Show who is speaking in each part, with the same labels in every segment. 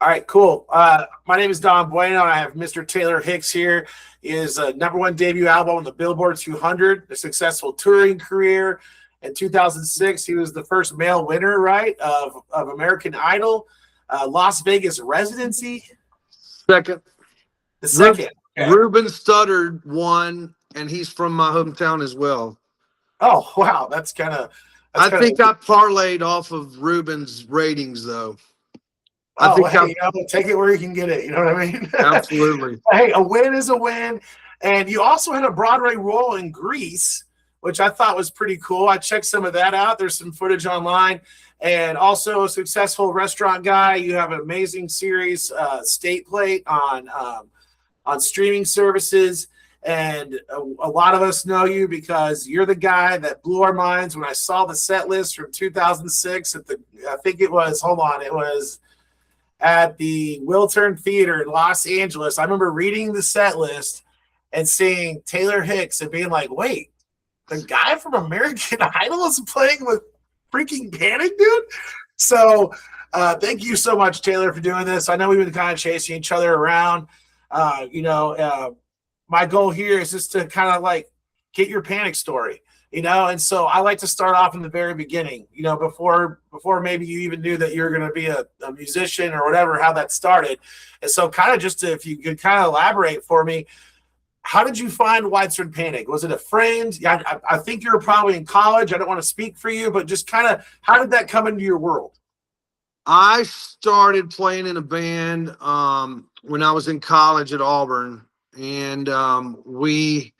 Speaker 1: All right, cool. My name is Don Bueno, and I have Mr. Taylor Hicks here. His #1 debut album on the Billboard 200, a successful touring career. In 2006, he was the first male winner, right, of American Idol, Las Vegas residency.
Speaker 2: Second.
Speaker 1: The second.
Speaker 2: Okay. Ruben Studdard won, and he's from my hometown as well.
Speaker 1: Oh, wow. That's kind of.
Speaker 2: I think I parlayed off of Ruben's ratings, though.
Speaker 1: Oh, hey, take it where you can get it. You know what I mean?
Speaker 2: Absolutely.
Speaker 1: Hey, a win is a win. And you also had a Broadway role in Grease, which I thought was pretty cool. I checked some of that out. There's some footage online. And also a successful restaurant guy. You have an amazing series, State Plate, on streaming services. And a lot of us know you because you're the guy that blew our minds when I saw the set list from 2006 at it was at the Wiltern Theater in Los Angeles. I remember reading the set list and seeing Taylor Hicks and being like, wait, the guy from American Idol is playing with freaking Panic, dude? So thank you so much, Taylor, for doing this. I know we've been kind of chasing each other around. My goal here is just to kind of like get your Panic story. And so I like to start off in the very beginning, before maybe you even knew that you're going to be a musician or whatever, how that started. And so kind of just if you could kind of elaborate for me, how did you find Widespread Panic? Was it a friend? I think you were probably in college. I don't want to speak for you, but just kind of how did that come into your world?
Speaker 2: I started playing in a band when I was in college at Auburn, and we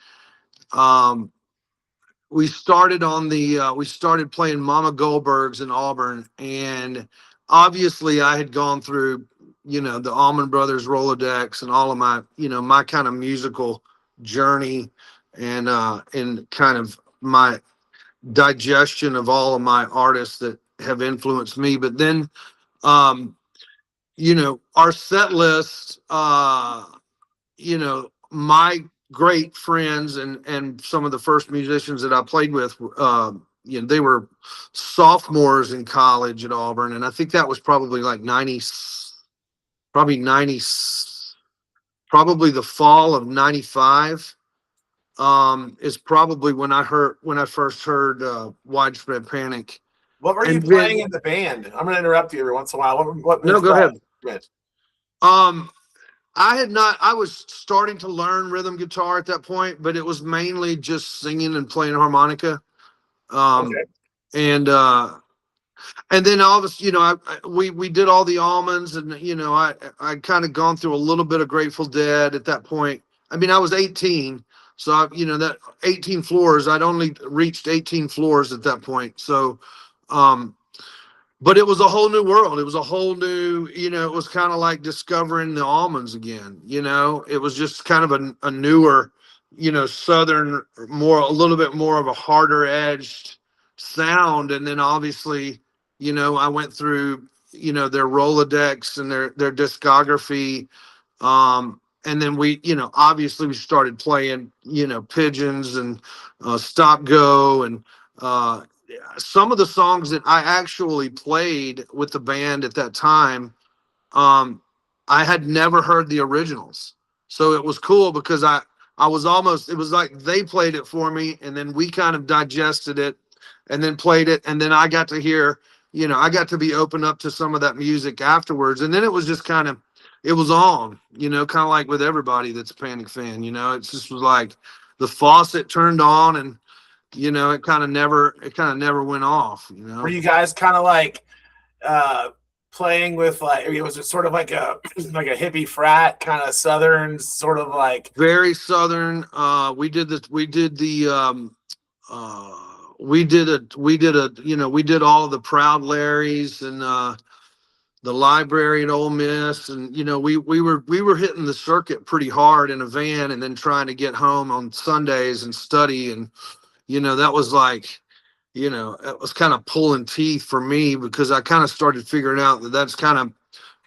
Speaker 2: started playing Mama Goldberg's in Auburn, and obviously I had gone through, the Allman Brothers Rolodex and all of my, my kind of musical journey and kind of my digestion of all of my artists that have influenced me. But then, our set list, my great friends and some of the first musicians that I played with, they were sophomores in college at Auburn, and I think that was probably like probably the fall of 95 is probably when I first heard Widespread Panic.
Speaker 1: What were you playing in the band? I'm going to interrupt you every once in a while.
Speaker 2: No, go ahead. I was starting to learn rhythm guitar at that point, but it was mainly just singing and playing harmonica.
Speaker 1: Okay.
Speaker 2: And then obviously, we did all the Almonds, and, I kind of gone through a little bit of Grateful Dead at that point. I mean, I was 18, so that 18 floors, I'd only reached 18 floors at that point. So, but it was a whole new world. It was a whole new, it was kind of like discovering the Almonds again. It was just kind of a newer, Southern, a little bit more of a harder edged sound. And then obviously, I went through, their Rolodex and their discography. And then we, obviously we started playing, Pigeons and Stop Go and some of the songs that I actually played with the band at that time, I had never heard the originals. So it was cool because it was like they played it for me, and then we kind of digested it and then played it. And then I got to hear, I got to be open up to some of that music afterwards. And then it was just it was on, kind of like with everybody that's a Panic fan, it just was like the faucet turned on, and it kind of never went off.
Speaker 1: Were you guys kind of like playing with was it sort of like a hippie frat kind of Southern sort of like
Speaker 2: very Southern? We did all of the Proud Larrys and the library at Ole Miss, and we were hitting the circuit pretty hard in a van, and then trying to get home on Sundays and study. And that was like, it was kind of pulling teeth for me, because I kind of started figuring out that that's kind of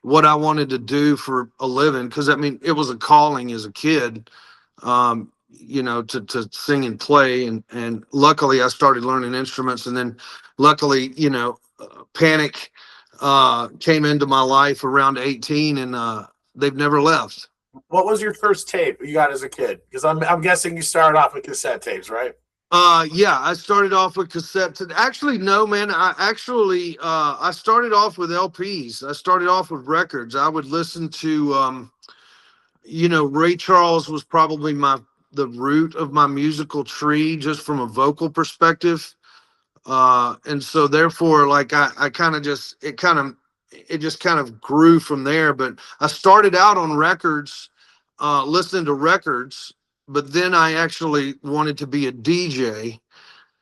Speaker 2: what I wanted to do for a living. Because I mean, it was a calling as a kid, to sing and play, and luckily I started learning instruments, and then luckily, Panic came into my life around 18, and they've never left.
Speaker 1: What was your first tape you got as a kid? Because I'm guessing you started off with cassette tapes, right?
Speaker 2: Yeah, I started off with cassettes. Actually, no, man. I started off with LPs. I started off with records. I would listen to, Ray Charles was probably the root of my musical tree, just from a vocal perspective. And so therefore, like I kind of just it just kind of grew from there. But I started out on records, listening to records, but then I actually wanted to be a DJ.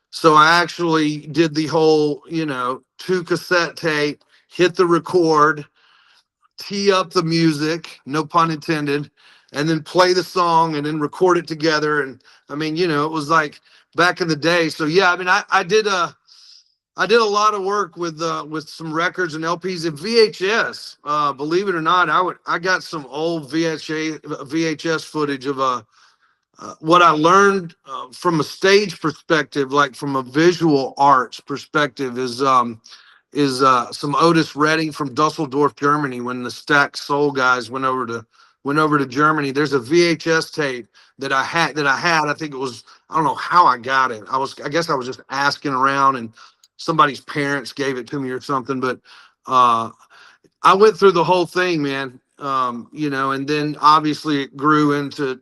Speaker 2: So I actually did the whole, 2 cassette tape, hit the record, tee up the music, no pun intended, and then play the song and then record it together. And I mean, it was like back in the day. So yeah, I mean, I did a lot of work with some records and LPs and VHS. Believe it or not, I got some old VHS footage of what I learned from a stage perspective, like from a visual arts perspective, is some Otis Redding from Dusseldorf, Germany, when the Stack Soul guys went over to Germany. There's a VHS tape that I had. I think it was, I don't know how I got it. I guess I was just asking around, and somebody's parents gave it to me or something. But I went through the whole thing, man. And then obviously it grew into,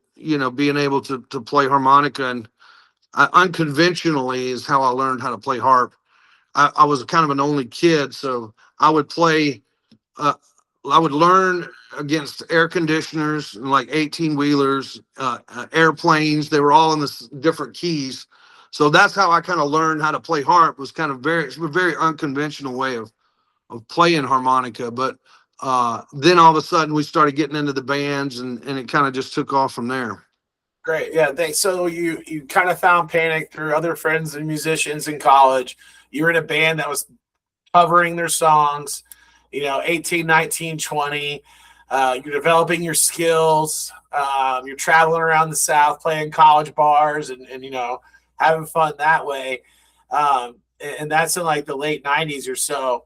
Speaker 2: being able to play harmonica, and unconventionally is how I learned how to play harp. I was kind of an only kid, so I would play. I would learn against air conditioners, like 18-wheelers, airplanes. They were all in the different keys, so that's how I kind of learned how to play harp. Was kind of a very unconventional way of playing harmonica. But then all of a sudden we started getting into the bands, and it kind of just took off from there.
Speaker 1: Great. Yeah. Thanks. So you kind of found Panic through other friends and musicians in college. You were in a band that was covering their songs, 18, 19, 20. You're developing your skills. You're traveling around the South, playing college bars and having fun that way. And that's in like the late 90s or so.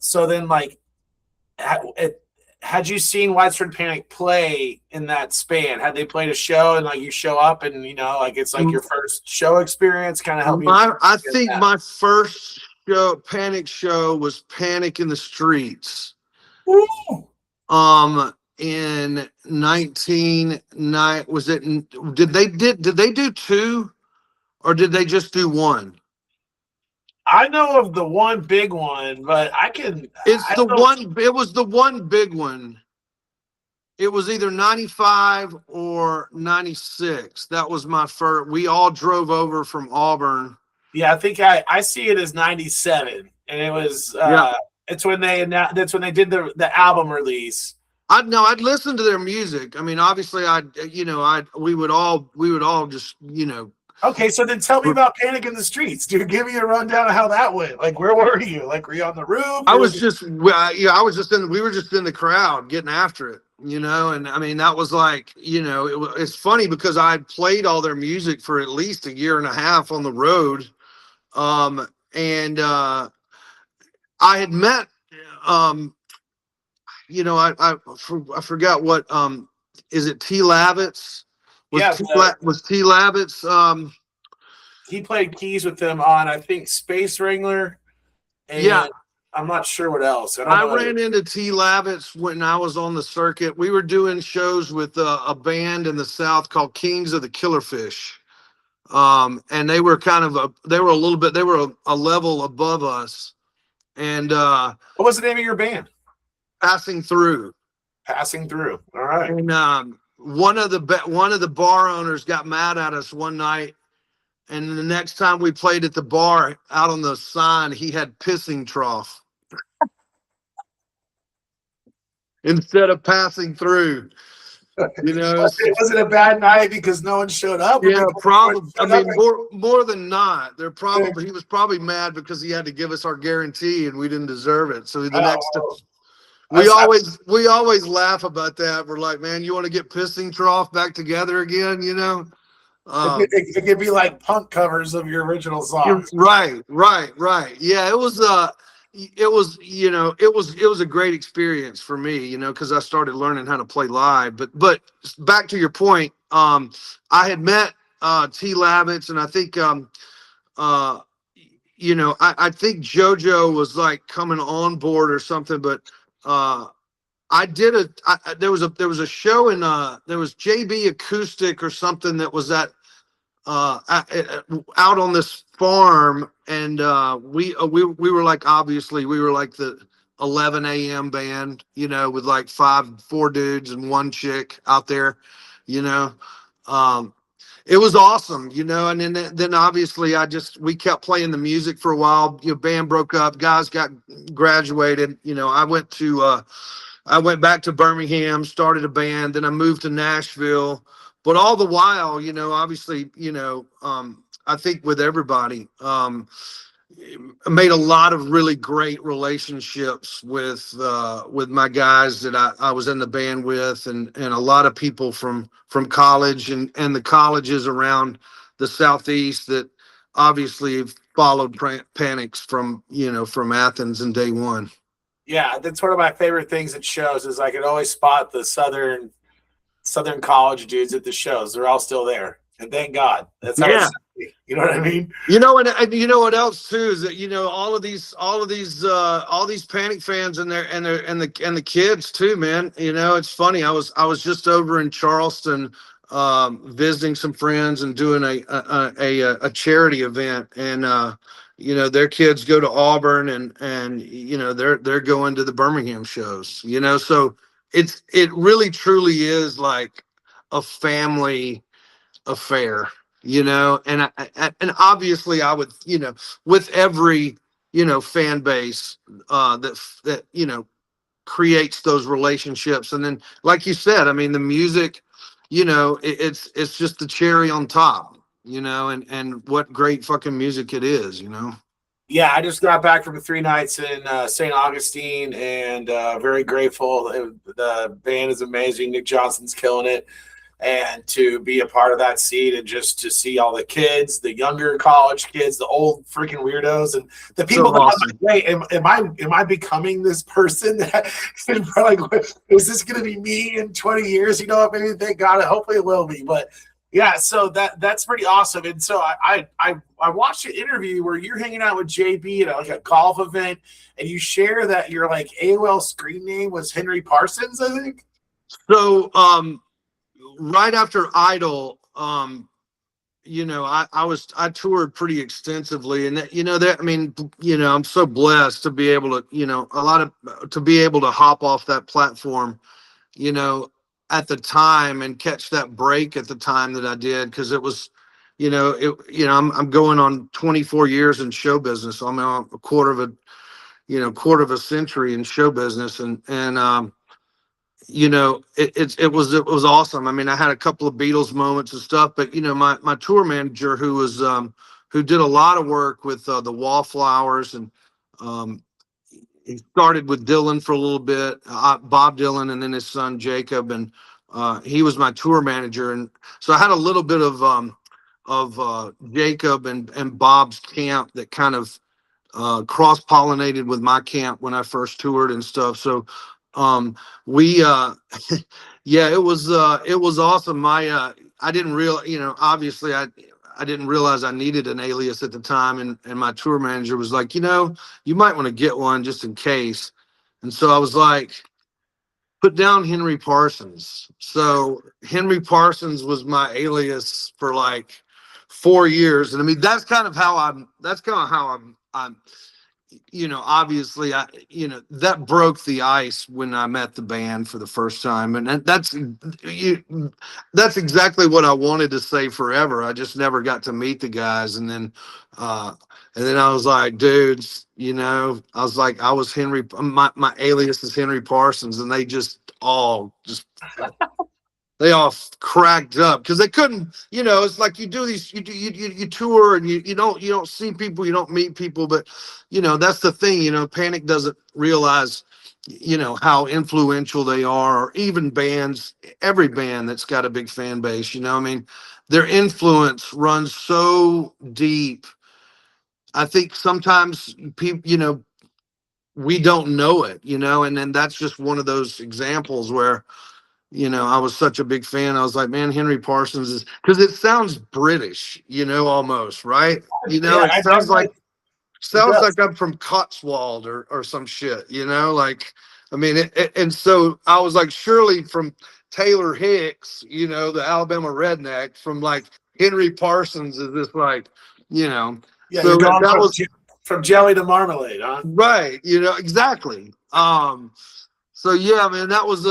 Speaker 1: So then, like, had you seen Widespread Panic play in that span? Had they played a show and like you show up and like it's like your first show experience? Kind of help you.
Speaker 2: I think my first Panic show was Panic in the Streets.
Speaker 1: Ooh.
Speaker 2: In 1990, was it? Did they do 2, or did they just do 1?
Speaker 1: I know of the one big one, but
Speaker 2: it was the one big one. It was either 95 or 96. That was my first. We all drove over from Auburn.
Speaker 1: Yeah, I think I see it as 97, and it was it's when they did the album release.
Speaker 2: I'd listen to their music. I mean, obviously we would all just
Speaker 1: Okay, so then tell me about Panic in the Streets, dude. Give me a rundown of how that went. Like, where were you? Like, were you on the roof?
Speaker 2: We were just in the crowd getting after it, and I mean, that was like, it's funny because I played all their music for at least a year and a half on the road. And I had met, I forgot what, is it T. Lavitz? Was T. Lavitz?
Speaker 1: He played keys with them on, I think, Space Wrangler. And
Speaker 2: yeah,
Speaker 1: I'm not sure what else.
Speaker 2: I ran into T. Lavitz when I was on the circuit. We were doing shows with a band in the South called Kings of the Killerfish. And they were a level above us. And
Speaker 1: what was the name of your band?
Speaker 2: Passing Through.
Speaker 1: All right.
Speaker 2: And one of the bar owners got mad at us one night, and the next time we played at the bar, out on the sign, he had pissing trough instead of passing through.
Speaker 1: It wasn't a bad night because no one showed up.
Speaker 2: Yeah, probably. I mean, more than not, he was probably mad because he had to give us our guarantee and we didn't deserve it. So we always laugh about that. We're like, man, you want to get Pissing Trough back together again?
Speaker 1: It could be like punk covers of your original songs.
Speaker 2: Right. Yeah, it was it was, it was a great experience for me, because I started learning how to play live. But back to your point, I had met T Lavitz, and I think uh I think JoJo was like coming on board or something, but I did there was a show in there was JB Acoustic or something that was out on this farm, and we were like, obviously we were like the 11 a.m. band, with like four dudes and one chick out there, you know. It was awesome, and then obviously we kept playing the music for a while. Band broke up, guys got graduated. I went back to Birmingham, started a band, then I moved to Nashville. But all the while, obviously, I think with everybody, I made a lot of really great relationships with my guys that I was in the band with, and a lot of people from college and the colleges around the Southeast that obviously followed Panics from Athens and day one.
Speaker 1: Yeah, that's one of my favorite things at shows is I could always spot the Southern college dudes at the shows. They're all still there, and thank God. That's how
Speaker 2: Yeah.
Speaker 1: it's, you know what I mean?
Speaker 2: And you know what else too is that all these Panic fans and the kids too, man. It's funny. I was just over in Charleston visiting some friends and doing a charity event, and their kids go to Auburn, and they're going to the Birmingham shows. So it really truly is like a family affair, and obviously I would, with every, fan base, that creates those relationships. And then, like you said, I mean, the music, it's just the cherry on top, and what great fucking music it is.
Speaker 1: Yeah, I just got back from 3 nights in St. Augustine, and very grateful. The band is amazing. Nick Johnson's killing it. And to be a part of that scene and just to see all the kids, the younger college kids, the old freaking weirdos, and the people
Speaker 2: So
Speaker 1: that
Speaker 2: awesome.
Speaker 1: I'm like, wait, am I becoming this person that like, is this going to be me in 20 years? Maybe thank God, hopefully it will be. But yeah, so that's pretty awesome. And so I watched an interview where you're hanging out with JB at like a golf event, and you share that your like AOL screen name was Henry Parsons, I think.
Speaker 2: So right after Idol, I toured pretty extensively, and I'm so blessed to be able to, to be able to hop off that platform, at the time, and catch that break at the time that I did, because it was, I'm going on 24 years in show business. I'm a quarter of a century in show business, and it was awesome. I mean, I had a couple of Beatles moments and stuff, but my tour manager, who did a lot of work with the Wallflowers, and um, he started with Dylan for a little bit, Bob Dylan, and then his son Jacob, and he was my tour manager, and so I had a little bit of Jacob and Bob's camp that kind of cross-pollinated with my camp when I first toured and stuff. So we yeah, it was awesome. I didn't obviously I didn't realize I needed an alias at the time, and my tour manager was like, you might want to get one just in case. And so I was like, put down Henry Parsons. So Henry Parsons was my alias for like 4 years. And I mean, that's kind of how I'm obviously that broke the ice when I met the band for the first time. And that's exactly what I wanted to say forever. I just never got to meet the guys. And then I was like, dudes, I was like, I was Henry, my alias is Henry Parsons. And they all cracked up because they couldn't, it's like you do these, you tour, and you don't see people, you don't meet people, but that's the thing, Panic doesn't realize, how influential they are, or even bands, every band that's got a big fan base, I mean, their influence runs so deep. I think sometimes people, we don't know it, and then that's just one of those examples where, I was such a big fan. I was like, man, Henry Parsons is, because it sounds British, almost, right?
Speaker 1: Yeah,
Speaker 2: It sounds like
Speaker 1: it does.
Speaker 2: I'm from Cotswold or some shit, like, I mean, and so I was like, surely from Taylor Hicks, the Alabama redneck, from like Henry Parsons is this like,
Speaker 1: Yeah,
Speaker 2: so
Speaker 1: you're going
Speaker 2: that was
Speaker 1: from jelly to marmalade, huh?
Speaker 2: right, exactly. So yeah, man, that was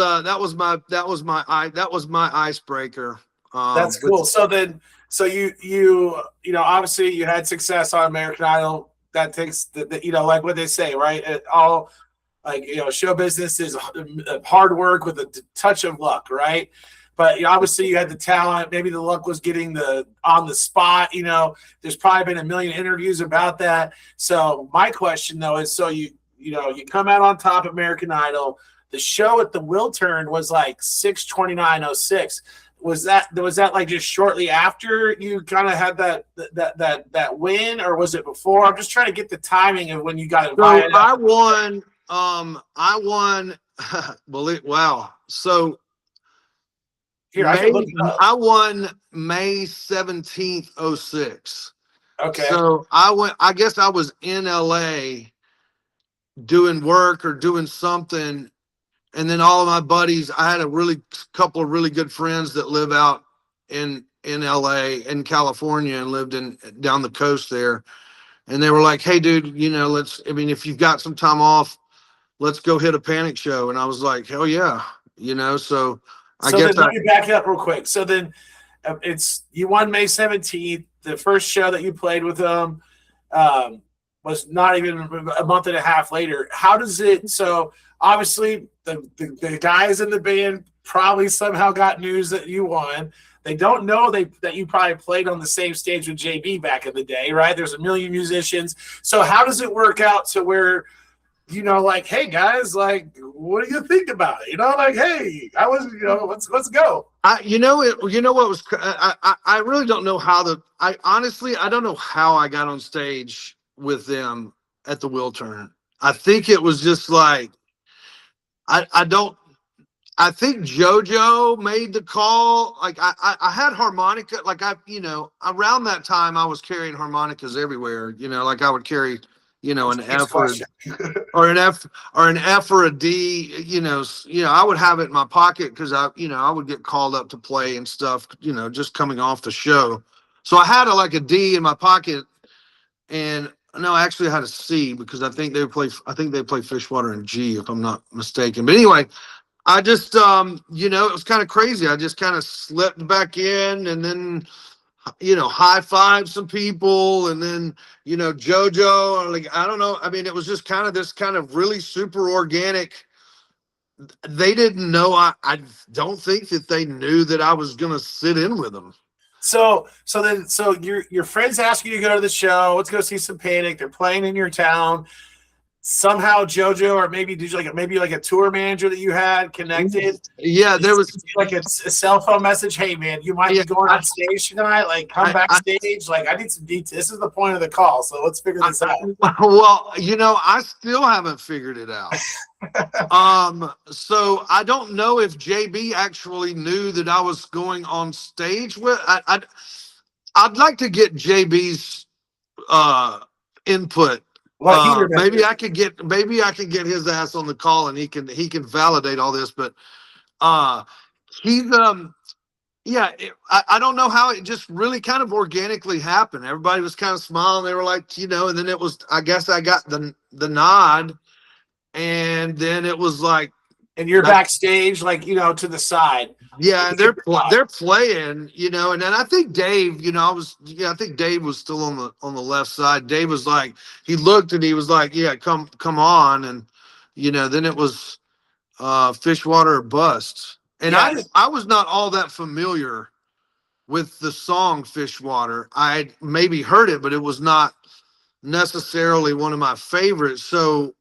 Speaker 2: my icebreaker.
Speaker 1: That's
Speaker 2: With
Speaker 1: cool. So then, so obviously you had success on American Idol. That takes like what they say, right? It all like show business is hard work with a touch of luck, right? But obviously you had the talent. Maybe the luck was getting the on the spot. There's probably been a million interviews about that. So my question though is, so you come out on top of American Idol. The show at the Wiltern was like 6/29/06. Was that like just shortly after you kind of had that win, or was it before? I'm just trying to get the timing of when you got invited.
Speaker 2: So I won. I won. Wow. So
Speaker 1: Here, I can look it up.
Speaker 2: I won May 17th, 06.
Speaker 1: Okay.
Speaker 2: So I guess I was in LA doing work or doing something. And then all of my buddies, I had a couple of really good friends that live out in LA, in California, and lived down the coast there. And they were like, hey dude, if you've got some time off, let's go hit a Panic show. And I was like, hell yeah. So I guess
Speaker 1: let me back it up real quick. So then you won May 17th. The first show that you played with them was not even a month and a half later. How does it, so obviously the guys in the band probably somehow got news that you won. They don't know that you probably played on the same stage with JB back in the day, right? There's a million musicians. So how does it work out to where, like, hey guys, like, what do you think about it? Like, hey, I was, let's go.
Speaker 2: What was, I really don't know I honestly don't know how I got on stage with them at the Wiltern. I think it was just like, I think JoJo made the call. Like I had harmonica, like around that time I was carrying harmonicas everywhere, like I would carry, an F or an F or a D, I would have it in my pocket because I would get called up to play and stuff, just coming off the show. So I had a D in my pocket, and no, actually I had a C because I think they play Fishwater in G if I'm not mistaken. But anyway, I just it was kind of crazy. I just kind of slipped back in and then high five some people, and then JoJo, like, I don't know. I mean, it was just kind of this kind of really super organic. They didn't know. I don't think that they knew that I was gonna sit in with them.
Speaker 1: So your friends ask you to go to the show. Let's go see some Panic. They're playing in your town. Somehow JoJo, or maybe did you like a tour manager that you had connected?
Speaker 2: Yeah, there was
Speaker 1: like a cell phone message. Hey man, you might be going on stage tonight. Like, come backstage. Like, I need some details. This is the point of the call, so let's figure this out.
Speaker 2: Well, I still haven't figured it out. So I don't know if JB actually knew that I was going on stage with. I'd like to get JB's input. Maybe I could get his ass on the call and he can validate all this, but he's I don't know how it just really kind of organically happened. Everybody was kind of smiling. They were like, and then it was, I guess I got the nod, and then it was like,
Speaker 1: and you're backstage, like, to the side.
Speaker 2: Yeah, and they're playing, and then I think Dave, I think Dave was still on the left side. Dave was like, he looked and he was like, yeah, come on, and then it was Fishwater or Bust. And I was not all that familiar with the song Fishwater. I maybe heard it, but it was not necessarily one of my favorites. So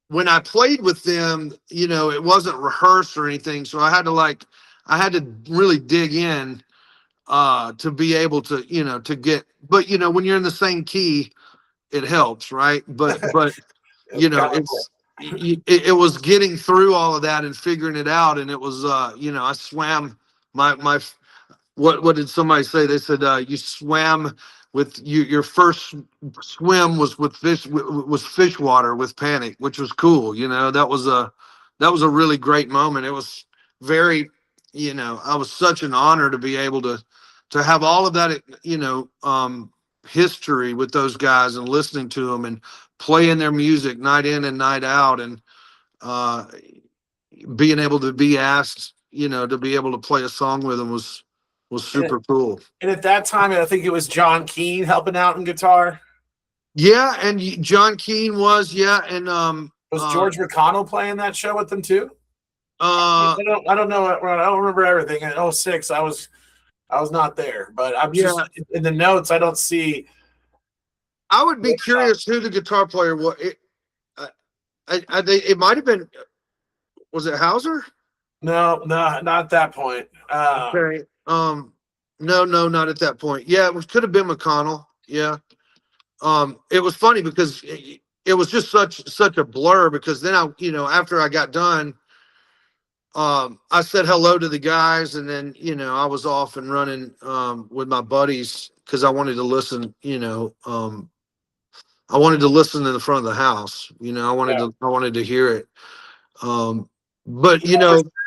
Speaker 2: when I played with them, it wasn't rehearsed or anything. So I had to really dig in to be able to, to get, but when you're in the same key, it helps, right? But it was getting through all of that and figuring it out. And it was, I swam my what did somebody say? They said, you swam with your first swim was with fish water with Panic, which was cool. That was a really great moment. It was very, I was such an honor to be able to have all of that, history with those guys and listening to them and playing their music night in and night out, and being able to be asked, to be able to play a song with them was super cool.
Speaker 1: And at that time, I think it was John Keane helping out in guitar.
Speaker 2: Yeah, and John Keane was, and
Speaker 1: was George McConnell playing that show with them too?
Speaker 2: I
Speaker 1: don't know. I don't remember everything. In 06, I was not there, but I'm just in the notes. I don't see.
Speaker 2: I would be curious who the guitar player was. It might have been. Was it Hauser?
Speaker 1: No, not at that point.
Speaker 2: Okay. No, not at that point. Yeah, it could have been McConnell. Yeah. It was funny because it was just such a blur, because then after I got done, I said hello to the guys, and then, I was off and running, with my buddies, because I wanted to listen, I wanted to listen in the front of the house. I wanted to hear it. But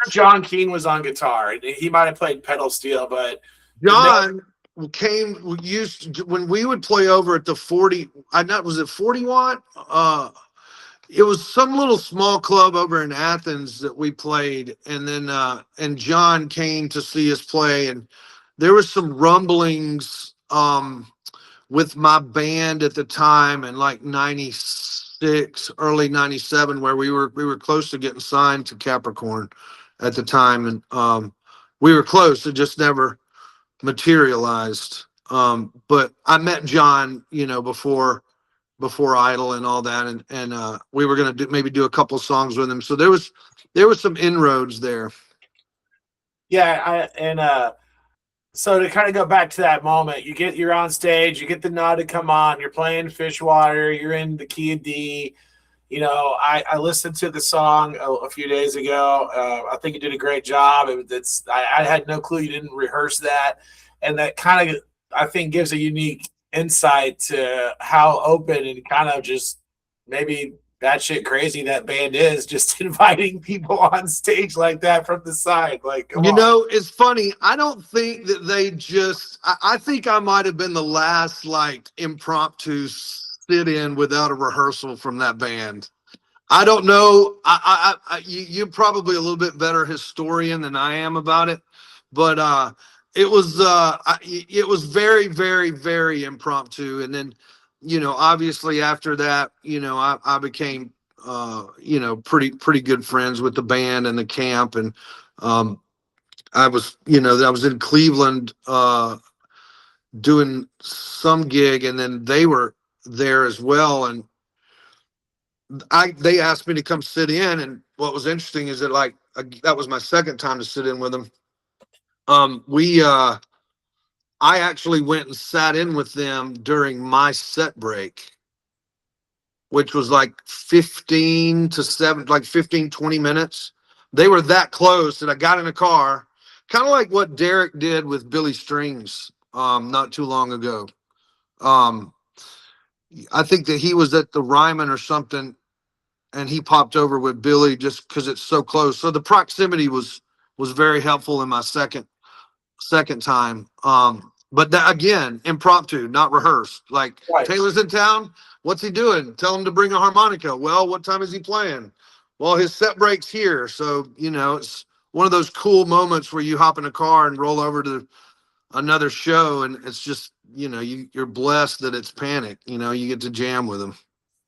Speaker 1: John Keane was on guitar. He might have played pedal steel, but
Speaker 2: John used when we would play over at the 40. Was it 40 watt? It was some little small club over in Athens that we played, and then and John came to see us play, and there was some rumblings with my band at the time in like 96, early 97, where we were close to getting signed to Capricorn at the time, and we were close. It just never materialized. But I met John, before Idol and all that, and we were going to maybe do a couple songs with him. So there was some inroads there.
Speaker 1: Yeah, so to kind of go back to that moment, you're on stage, you get the nod to come on, you're playing Fishwater, you're in the key of D. I listened to the song a few days ago. I think you did a great job. I had no clue you didn't rehearse that, and that kind of, I think, gives a unique insight to how open and kind of just maybe batshit crazy that band is, just inviting people on stage like that from the side. Like,
Speaker 2: it's funny. I don't think that they just. I think I might have been the last like impromptu sit in without a rehearsal from that band. I don't know. You're probably a little bit better historian than I am about it, but it was very, very, very impromptu. And then, obviously after that, I became, pretty good friends with the band and the camp. And I was in Cleveland doing some gig, and then they were there as well. And they asked me to come sit in. And what was interesting is that that was my second time to sit in with them. I actually went and sat in with them during my set break, which was like 15 to 7, like 15, 20 minutes. They were that close that I got in a car, kind of like what Derek did with Billy Strings, not too long ago. I think that he was at the Ryman or something, and he popped over with Billy just because it's so close. So the proximity was very helpful in my second time. But that, again, impromptu, not rehearsed. Like, right. Taylor's in town. What's he doing? Tell him to bring a harmonica. Well, what time is he playing? Well, his set break's here. So, it's one of those cool moments where you hop in a car and roll over to another show, and it's just, you're blessed that it's Panic. You get to jam with them.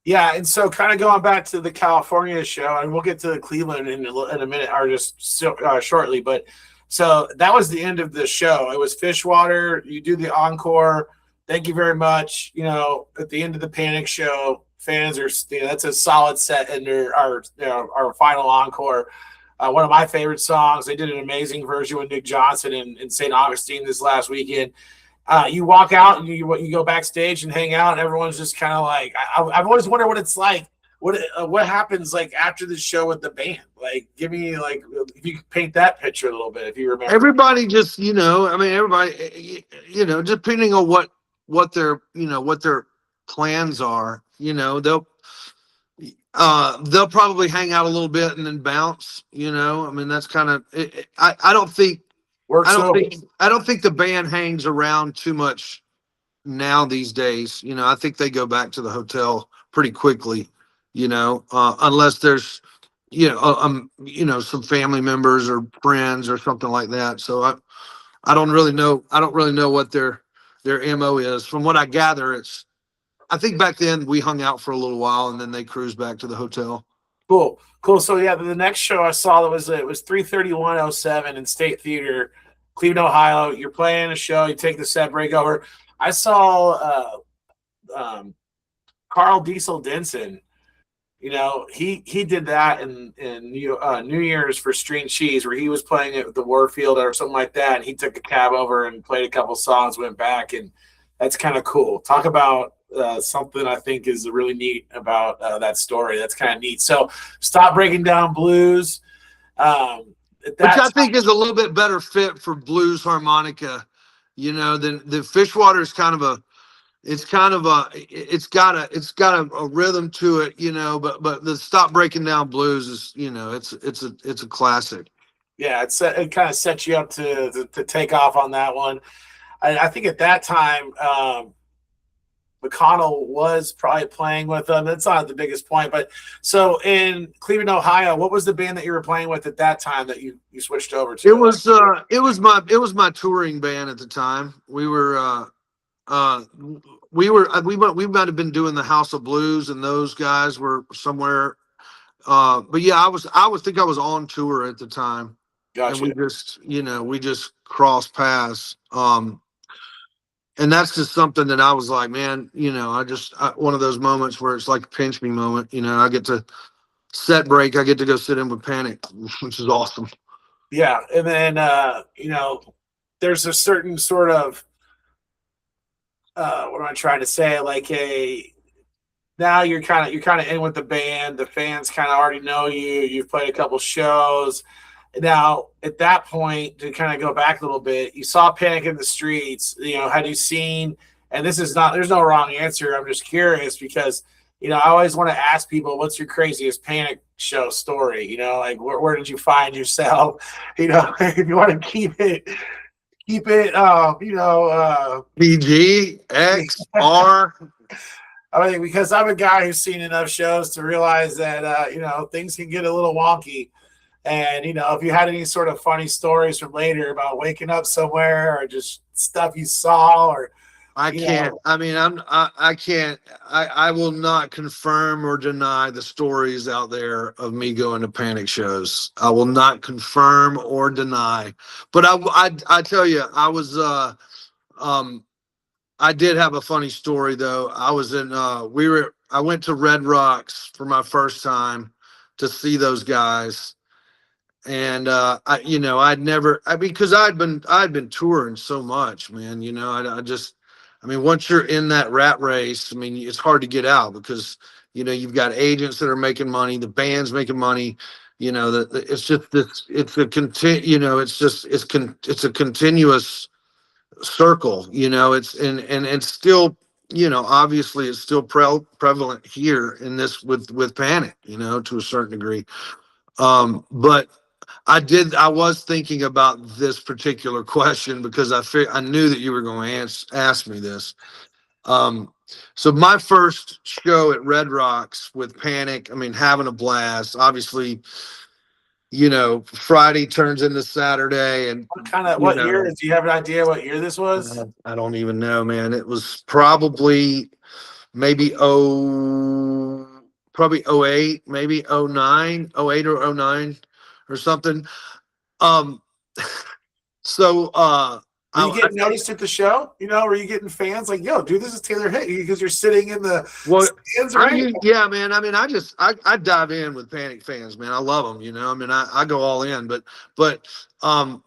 Speaker 1: Yeah, and so kind of going back to the California show, and we'll get to Cleveland in a minute, or just shortly, but so that was the end of the show. It was Fishwater. You do the encore. Thank you very much. At the end of the Panic show, fans are, that's a solid set in our final encore. One of my favorite songs. They did an amazing version with Nick Johnson in St. Augustine this last weekend. You walk out and you go backstage and hang out, and everyone's just kind of like, I've always wondered what it's like what happens like after the show with the band? Like, give me like if you could paint that picture a little bit, if you remember.
Speaker 2: Everybody just, I mean, everybody, depending on what their, what their plans are, they'll probably hang out a little bit and then bounce, I mean, that's kind of, I don't think,
Speaker 1: Works over.
Speaker 2: I don't think the band hangs around too much now these days. I think they go back to the hotel pretty quickly, unless there's, some family members or friends or something like that. So I don't really know. I don't really know what their MO is. From what I gather, I think back then we hung out for a little while and then they cruised back to the hotel.
Speaker 1: Cool. So yeah, the next show I saw it was 33107 in State Theater, Cleveland, Ohio. You're playing a show, you take the set break over. I saw Carl Diesel Denson. He did that in New Year's for String Cheese, where he was playing at the Warfield or something like that. And he took a cab over and played a couple songs, went back, and that's kind of cool. Talk about something I think is really neat about that story. That's kind of neat. So Stop Breaking Down Blues.
Speaker 2: Which I think is a little bit better fit for blues harmonica, than the Fishwater is kind of a, it's got a rhythm to it, but the Stop Breaking Down Blues is, it's a classic.
Speaker 1: Yeah, it kind of sets you up to take off on that one. I think at that time, McConnell was probably playing with them. That's not the biggest point, but so in Cleveland, Ohio, what was the band that you were playing with at that time that you switched over to?
Speaker 2: It was my touring band at the time. We might have been doing the House of Blues, and those guys were somewhere. But yeah, I was on tour at the time.
Speaker 1: Gotcha.
Speaker 2: And we just crossed paths. And that's just something that I was like, man, one of those moments where it's like a pinch me moment. I get to set break. I get to go sit in with Panic, which is awesome.
Speaker 1: Yeah. And then, there's a certain sort of, what am I trying to say? Like now you're kind of in with the band. The fans kind of already know you. You've played a couple shows. Now, at that point, to kind of go back a little bit, you saw Panic in the Streets. Had you seen? And there's no wrong answer. I'm just curious because I always want to ask people, what's your craziest Panic show story? Like where did you find yourself? If you want to keep it,
Speaker 2: PG, X, R.
Speaker 1: I mean, because I'm a guy who's seen enough shows to realize that, things can get a little wonky. And, if you had any sort of funny stories from later about waking up somewhere or just stuff you saw or.
Speaker 2: I can't. I mean, I can't. I will not confirm or deny the stories out there of me going to Panic shows. I will not confirm or deny. But I tell you, I did have a funny story though. I was I went to Red Rocks for my first time to see those guys. And because I'd been touring so much, man. Once you're in that rat race, I mean, it's hard to get out because you've got agents that are making money, the band's making money. It's a continuous circle. It's still, obviously it's still prevalent here in this with Panic, to a certain degree. But I was thinking about this particular question because I knew that you were going to ask me this. So my first show at Red Rocks with Panic, I mean, having a blast, obviously, Friday turns into Saturday. And
Speaker 1: what year? Do you have an idea what year this was?
Speaker 2: I don't even know, man. It was probably maybe probably 08, maybe 09, 08 or 09 or something. So
Speaker 1: were you getting noticed at the show? Were you getting fans like, yo, dude, this is Taylor Hicks, because you're sitting in the stands, right?
Speaker 2: Yeah, man. I mean, I dive in with Panic fans, man. I love them, I mean, I go all in, but I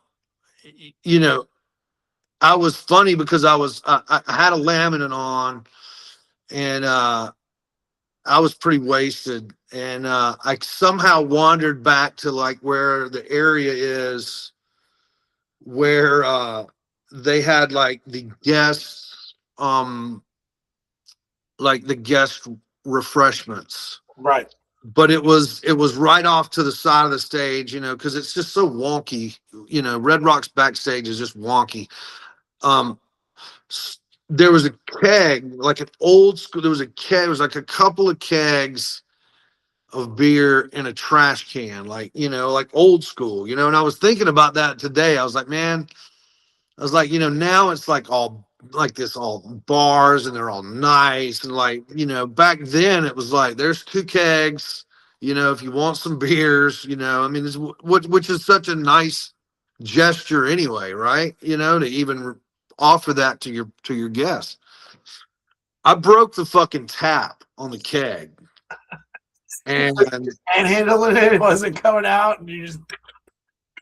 Speaker 2: was funny because I had a laminate on, and I was pretty wasted, and I somehow wandered back to like where the area is where they had like the guest refreshments,
Speaker 1: Right.
Speaker 2: but it was right off to the side of the stage, because it's just so wonky. Red Rock's backstage is just wonky. um there was a keg, like an old school. There was a keg. It was like a couple of kegs of beer in a trash can, like old school. And I was thinking about that today. I was like, man, I was like, now it's like all like this, all bars, and they're all nice. And back then it was like, there's two kegs, if you want some beers, I mean, which is such a nice gesture anyway, right? To even offer that to your guests. I broke the fucking tap on the keg, and
Speaker 1: And handling it, it wasn't coming out, and you just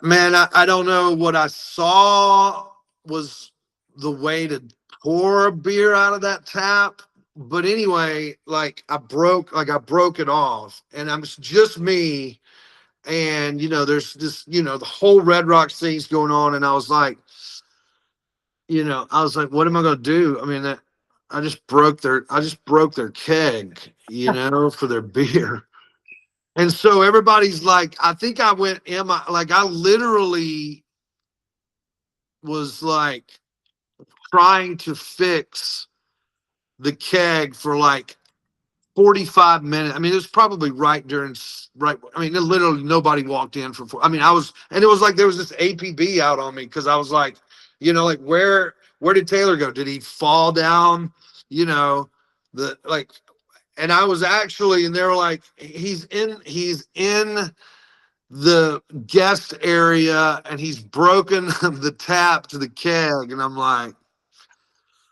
Speaker 2: man, I don't know what I saw was the way to pour a beer out of that tap. But anyway, I broke it off, and I'm just me. And there's this, the whole Red Rock scene's going on, and what am I gonna do? I mean, I just broke their keg, for their beer. And so everybody's like, I think I went, I literally was like trying to fix the keg for like 45 minutes. I mean, it was probably right. I mean, literally nobody walked in I mean, and it was like, there was this APB out on me. Cause I was like, where did Taylor go? Did he fall down? And I was actually, and they were like, he's in the guest area, and he's broken the tap to the keg. And I'm like,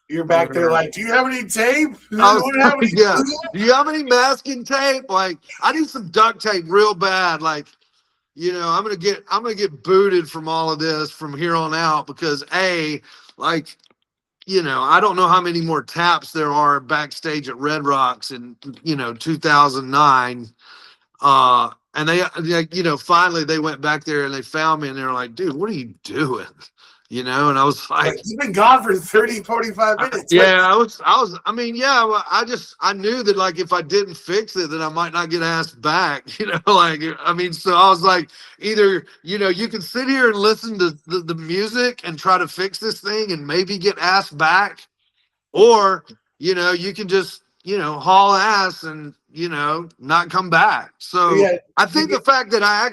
Speaker 1: you're back there like, do you have any tape?
Speaker 2: Yeah. Do you have any masking tape? Like, I need some duct tape real bad. Like, I'm gonna get booted from all of this from here on out, because I don't know how many more taps there are backstage at Red Rocks in 2009. And they finally they went back there and they found me, and they were like, dude, what are you doing? And I was like,
Speaker 1: you've been gone for 30, 45 minutes.
Speaker 2: Yeah, I mean, yeah, well, I knew that, like, if I didn't fix it, then I might not get asked back, I mean, so I was like, either, you can sit here and listen to the music and try to fix this thing and maybe get asked back, or, you can just, haul ass and, not come back. So
Speaker 1: Yeah,
Speaker 2: I think the fact that I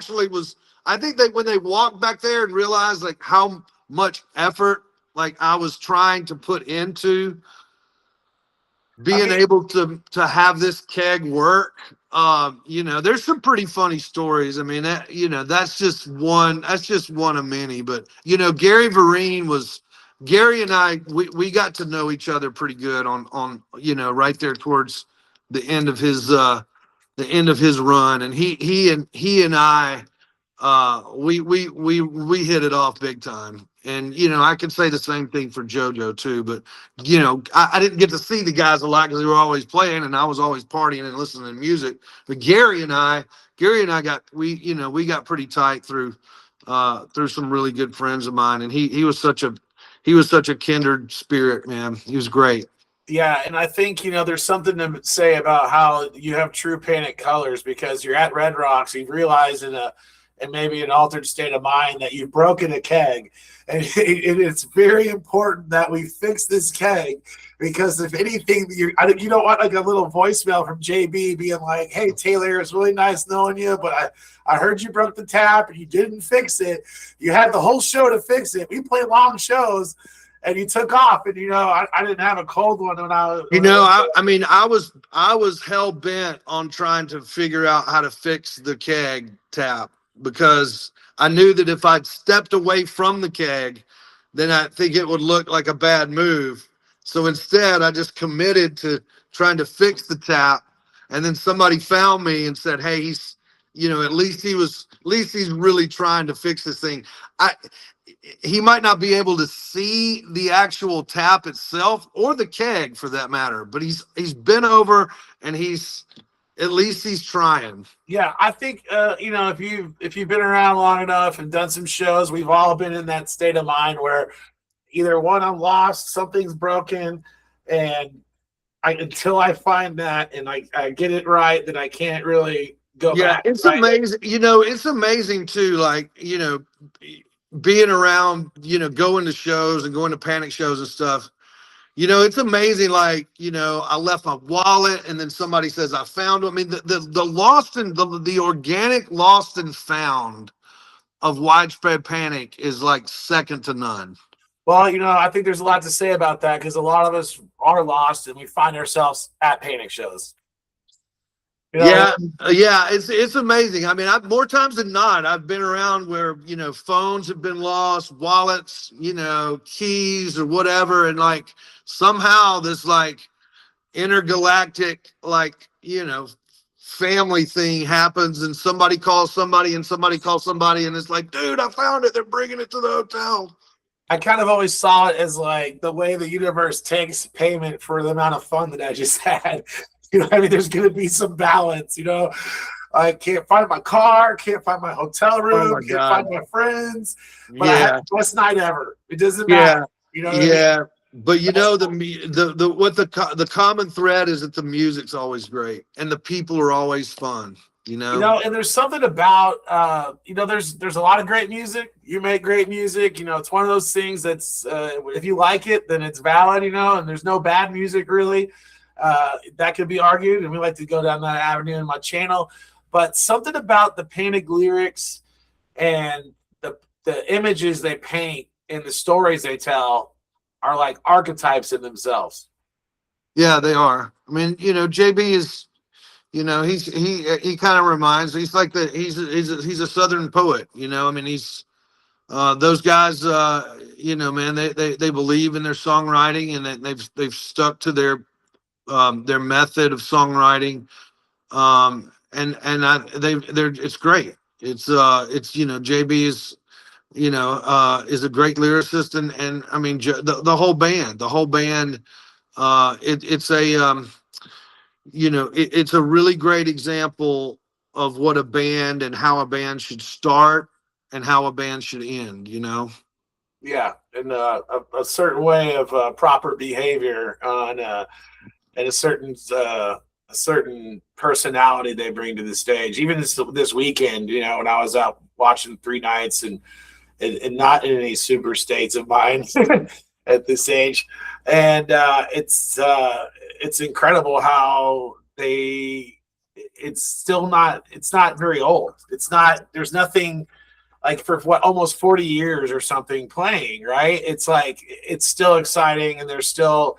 Speaker 2: think that when they walked back there and realized like how much effort like I was trying to put into being able to have this keg work, there's some pretty funny stories. I mean, that's just one of many. But Gary and I, we got to know each other pretty good on right there towards the end of his run, and he and I, we hit it off big time. And I can say the same thing for JoJo too, but I didn't get to see the guys a lot because they were always playing and I was always partying and listening to music. But Gary and I we got pretty tight through some really good friends of mine, and he was such a kindred spirit, man. He was great.
Speaker 1: Yeah, and I think, there's something to say about how you have true Panic colors, because you're at Red Rocks, you realize in maybe an altered state of mind that you've broken a keg, and it's very important that we fix this keg, because if anything, you don't want like a little voicemail from JB being like, hey, Taylor, it's really nice knowing you, but I heard you broke the tap and you didn't fix it. You had the whole show to fix it. We play long shows, and you took off, and I didn't have a cold one when I was.
Speaker 2: I was hell bent on trying to figure out how to fix the keg tap, because I knew that if I'd stepped away from the keg, then I think it would look like a bad move. So instead, I just committed to trying to fix the tap, and then somebody found me and said, "Hey, at least he's really trying to fix this thing. He might not be able to see the actual tap itself or the keg for that matter, but he's been over and at least he's trying.
Speaker 1: Yeah, I think if you've been around long enough and done some shows, we've all been in that state of mind where either one, I'm lost, something's broken, and until I find that and I get it right, then I can't really go back.
Speaker 2: It's
Speaker 1: right?
Speaker 2: amazing. It's amazing too, like, being around, going to shows and going to Panic shows and stuff. It's amazing. Like, I left my wallet and then somebody says I found it. I mean, the lost and the organic lost and found of Widespread Panic is like second to none.
Speaker 1: Well, I think there's a lot to say about that because a lot of us are lost and we find ourselves at Panic shows.
Speaker 2: Yeah, it's amazing. I mean, more times than not, I've been around where, phones have been lost, wallets, keys or whatever. And like somehow this like intergalactic, like, family thing happens and somebody calls somebody and somebody calls somebody. And it's like, dude, I found it. They're bringing it to the hotel.
Speaker 1: I kind of always saw it as like the way the universe takes payment for the amount of fun that I just had. I mean, there's going to be some balance, I can't find my car, can't find my hotel room, can't find my friends, but I had the best night ever. It doesn't matter. What I mean?
Speaker 2: But the common thread is that the music's always great and the people are always fun. And
Speaker 1: there's something about there's a lot of great music. You make great music. It's one of those things that's if you like it, then it's valid. And there's no bad music really. That could be argued, and we like to go down that avenue in my channel. But something about the Panic lyrics and the images they paint and the stories they tell are like archetypes in themselves.
Speaker 2: Yeah, they are. I mean, JB is. He kind of reminds. He's like he's a Southern poet. I mean, he's those guys. Man, they believe in their songwriting and they've stuck to their method of songwriting. It's great. It's JB is a great lyricist and I mean the whole band. It's a really great example of what a band and how a band should start and how a band should end,
Speaker 1: Yeah, and a certain way of proper behavior and a certain personality they bring to the stage. Even this weekend, when I was out watching 3 nights and not in any super states of mind at this age, and it's incredible how it's not very old. There's nothing like for almost 40 years or something playing, right? It's like it's still exciting and they're still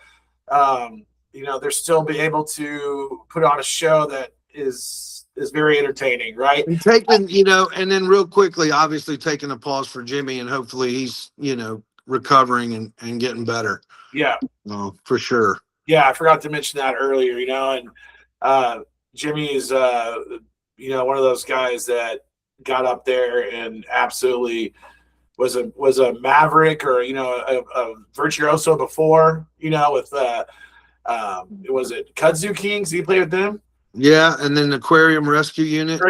Speaker 1: they're still be able to put on a show that is very entertaining, right?
Speaker 2: And and then real quickly, obviously taking a pause for Jimmy and hopefully he's, recovering and getting better.
Speaker 1: Yeah.
Speaker 2: No, for sure.
Speaker 1: Yeah, I forgot to mention that earlier, and Jimmy is one of those guys that got up there and absolutely was a maverick or a virtuoso before, with was it Kudzu Kings? Did you play with them?
Speaker 2: Yeah, and then Aquarium Rescue Unit.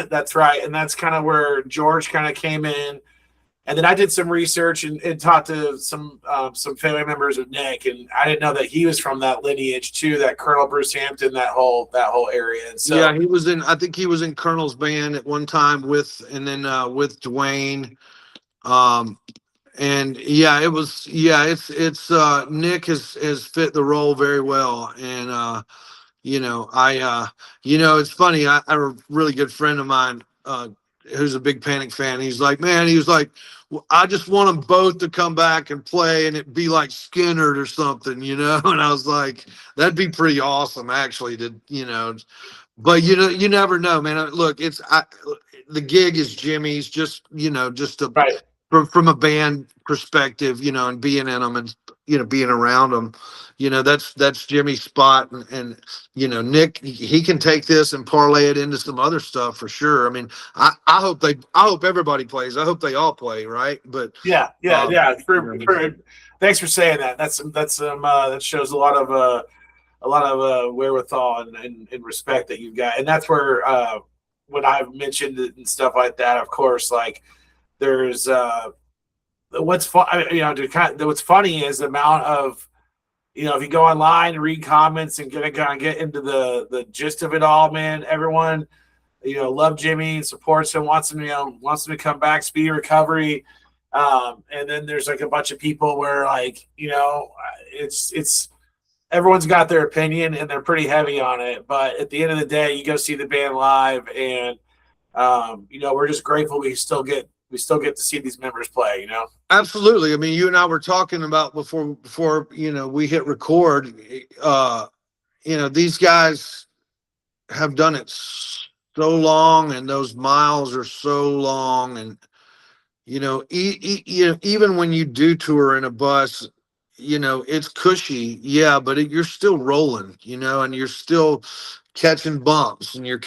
Speaker 1: That's right. And that's kind of where George kind of came in. And then I did some research and talked to some family members of Nick, and I didn't know that he was from that lineage too, that Colonel Bruce Hampton, that whole area. And so
Speaker 2: yeah, I think he was in Colonel's band at one time with Dwayne. And it's Nick has fit the role very well. And it's funny, I have a really good friend of mine who's a big Panic fan. He was like, well, I just want them both to come back and play and it be like Skinner or something, and I was like, that'd be pretty awesome actually but you never know, man. Look, the gig is Jimmy's, just right. From a band perspective, and being in them, and being around them. That's Jimmy's spot, and Nick, he can take this and parlay it into some other stuff for sure. I mean, I hope everybody plays. I hope they all play, right? But
Speaker 1: yeah. Thanks for saying that. That shows a lot of wherewithal and respect that you've got, and that's where when I've mentioned it and stuff like that, of course, like there's what's fun, what's funny is the amount of, if you go online and read comments and get into the gist of it all, man, everyone, love Jimmy and supports him, wants him to come back, speedy recovery. And then there's like a bunch of people where like, it's everyone's got their opinion and they're pretty heavy on it. But at the end of the day, you go see the band live, and we're just grateful we still get to see these members play.
Speaker 2: Absolutely. I mean, you and I were talking about before we hit record. These guys have done it so long, and those miles are so long, and even when you do tour in a bus, it's cushy, yeah, but you're still rolling, and you're still catching bumps, and you're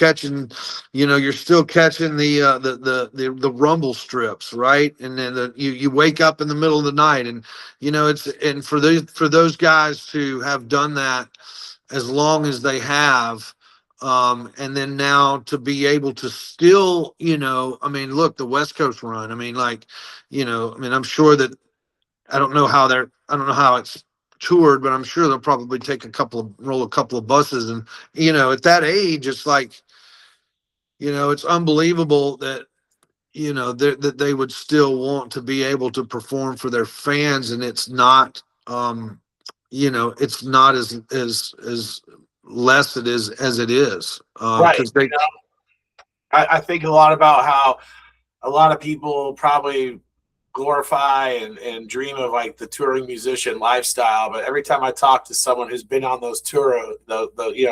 Speaker 2: still catching the rumble strips, right? And then you wake up in the middle of the night, and and for those guys to have done that as long as they have, and then now to be able to still, I mean, look, the West Coast run, I mean, like, I'm sure that I don't know how it's toured, but I'm sure they'll probably roll a couple of buses. And, at that age, it's like, it's unbelievable that, that they would still want to be able to perform for their fans. And it's not, it's not as less it is as it is.
Speaker 1: Right. I think a lot about how a lot of people probably glorify and dream of like the touring musician lifestyle, but every time I talk to someone who's been on those